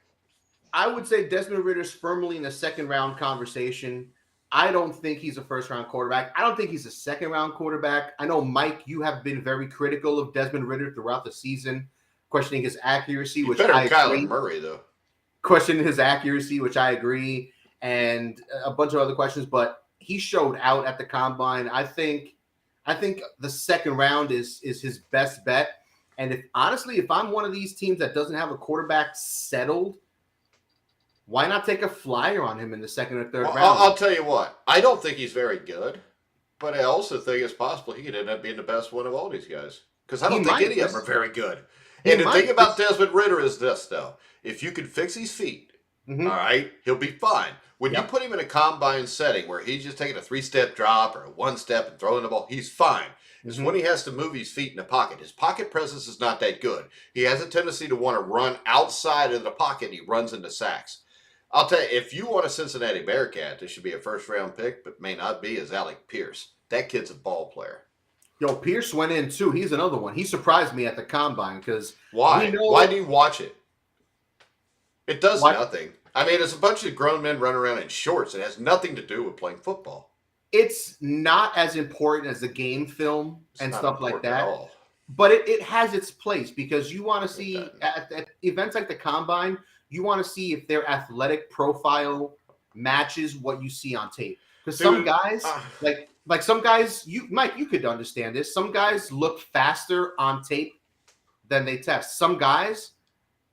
I would say Desmond Ridder's firmly in the second-round conversation. I don't think he's a first-round quarterback. I don't think he's a second-round quarterback. I know, Mike, you have been very critical of Desmond Ridder throughout the season, questioning his accuracy, which I agree. Kyler Murray, though. Questioning his accuracy, which I agree, and a bunch of other questions. But he showed out at the combine. I think the second round is his best bet. And if I'm one of these teams that doesn't have a quarterback settled, why not take a flyer on him in the second or third round? I'll tell you what. I don't think he's very good, but I also think it's possible he could end up being the best one of all these guys. Because I don't think any of them are very good. And the thing about Desmond Ridder is this, though. If you can fix his feet, all right, he'll be fine. When you put him in a combine setting where he's just taking a 3-step drop or a 1-step and throwing the ball, he's fine. It's when he has to move his feet in the pocket. His pocket presence is not that good. He has a tendency to want to run outside of the pocket, and he runs into sacks. I'll tell you, if you want a Cincinnati Bearcat, this should be a first-round pick, but may not be, is Alec Pierce. That kid's a ball player. Yo, Pierce went in, too. He's another one. He surprised me at the combine because... Why? Why do you watch it? It does nothing. I mean, it's a bunch of grown men running around in shorts. It has nothing to do with playing football. It's not as important as the game film and stuff like that. But it has its place because you want to see at events like the combine, you want to see if their athletic profile matches what you see on tape. Because some guys, like some guys, Mike, you could understand this. Some guys look faster on tape than they test. Some guys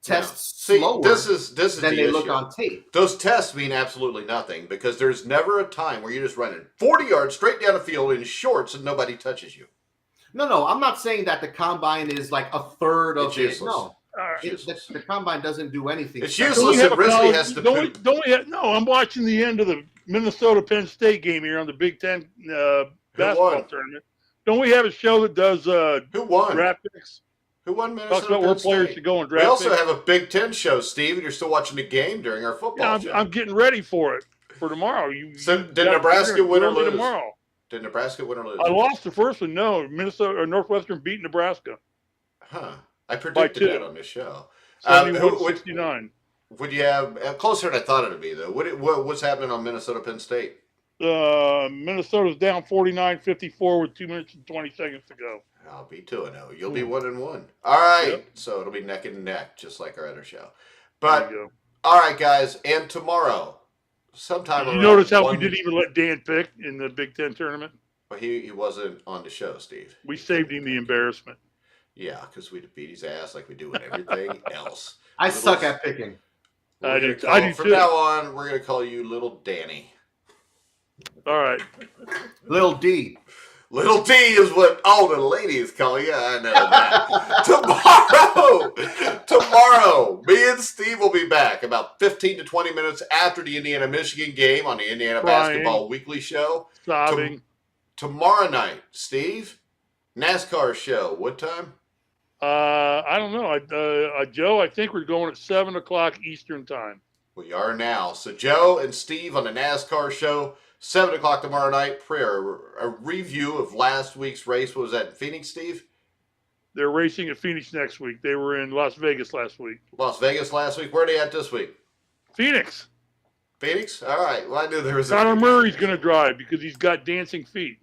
test slower than they look on tape. Those tests mean absolutely nothing because there's never a time where you're just running 40 yards straight down the field in shorts and nobody touches you. No, I'm not saying that the combine is like a third of it. No. The combine doesn't do anything. It's useless if Risley has to No, I'm watching the end of the Minnesota-Penn State game here on the Big Ten basketball tournament. Don't we have a show that does Who won? draft picks? Who won Minnesota? Talks about where players should go and draft We also picks. have a Big Ten show, Steve, and you're still watching the game during our football show. I'm getting ready for it. for tomorrow. So did Nebraska win or lose? Tomorrow. Did Nebraska win or lose? I lost the first one. No, Minnesota or Northwestern beat Nebraska. Huh. I predicted that on this show. 71-69. Would you have closer than I thought it would be, though? What's happening on Minnesota Penn State? Minnesota's down 49-54 with 2 minutes and 20 seconds to go. I'll be 2-0. You'll be 1-1. All right. Yep. So it'll be neck and neck, just like our other show. There But you go. all right, guys, and tomorrow, sometime. Did you notice how we didn't even let Dan pick in the Big Ten tournament? Well, he wasn't on the show, Steve. We saved him the embarrassment. Yeah, because we'd beat his ass like we do with everything else. I suck at picking. I do From too. now on, we're going to call you Little Danny. All right. Little D. Little D is what all the ladies call you. I know that. Tomorrow, me and Steve will be back about 15 to 20 minutes after the Indiana-Michigan game on the Indiana Basketball Weekly Show. Sobbing. Tomorrow night, Steve, NASCAR show. What time? I don't know. Joe, I think we're going at 7 o'clock Eastern time. We are now. So Joe and Steve on the NASCAR show, 7 o'clock tomorrow night. Prayer, a review of last week's race. What was that in Phoenix, Steve? They're racing at Phoenix next week. They were in Las Vegas last week. Las Vegas last week. Where are they at this week? Phoenix. Phoenix? All right. Well, I knew there was Connor Murray's going to drive because he's got dancing feet.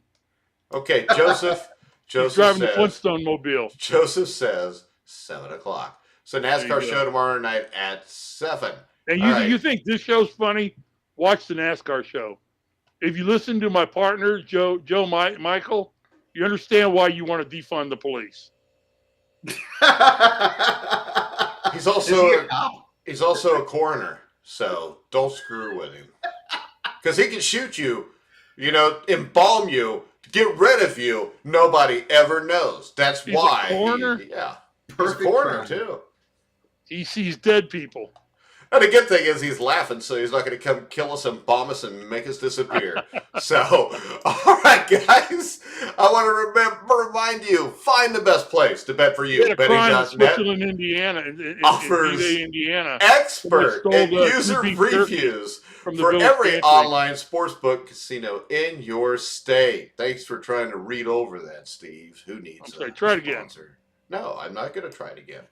Okay, Joseph. He's driving the Flintstone mobile. Joseph says 7 o'clock. So NASCAR show tomorrow night at 7. And you think this show's funny? Watch the NASCAR show. If you listen to my partner, Michael, you understand why you want to defund the police. He's also a coroner, so don't screw with him. Because he can shoot you, embalm you, get rid of you. Nobody ever knows. That's He's why. A coroner? Perfect. He's a coroner too. He sees dead people. And the good thing is he's laughing, so he's not going to come kill us and bomb us and make us disappear. So, all right, guys. I want to remind you, find the best place to bet for you. Betting.net. Switzerland, Indiana. Offers Indiana. Expert and user reviews for every online sportsbook casino in your state. Thanks for trying to read over that, Steve. Who needs I'm sorry, try it again. No, I'm not going to try it again.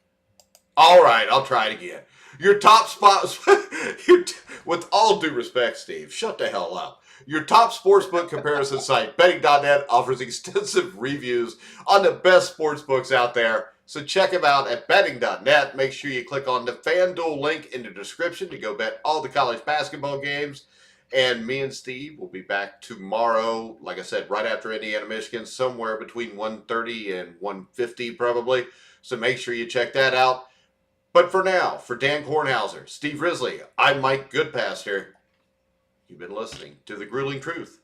All right, I'll try it again. Your top spots, with all due respect, Steve, shut the hell up. Your top sportsbook comparison site, Betting.net, offers extensive reviews on the best sportsbooks out there. So check them out at Betting.net. Make sure you click on the FanDuel link in the description to go bet all the college basketball games. And me and Steve will be back tomorrow, like I said, right after Indiana, Michigan, somewhere between 1:30 and 1:50 probably. So make sure you check that out. But for now, for Dan Kornhauser, Steve Risley, I'm Mike Goodpaster. You've been listening to The Grueling Truth.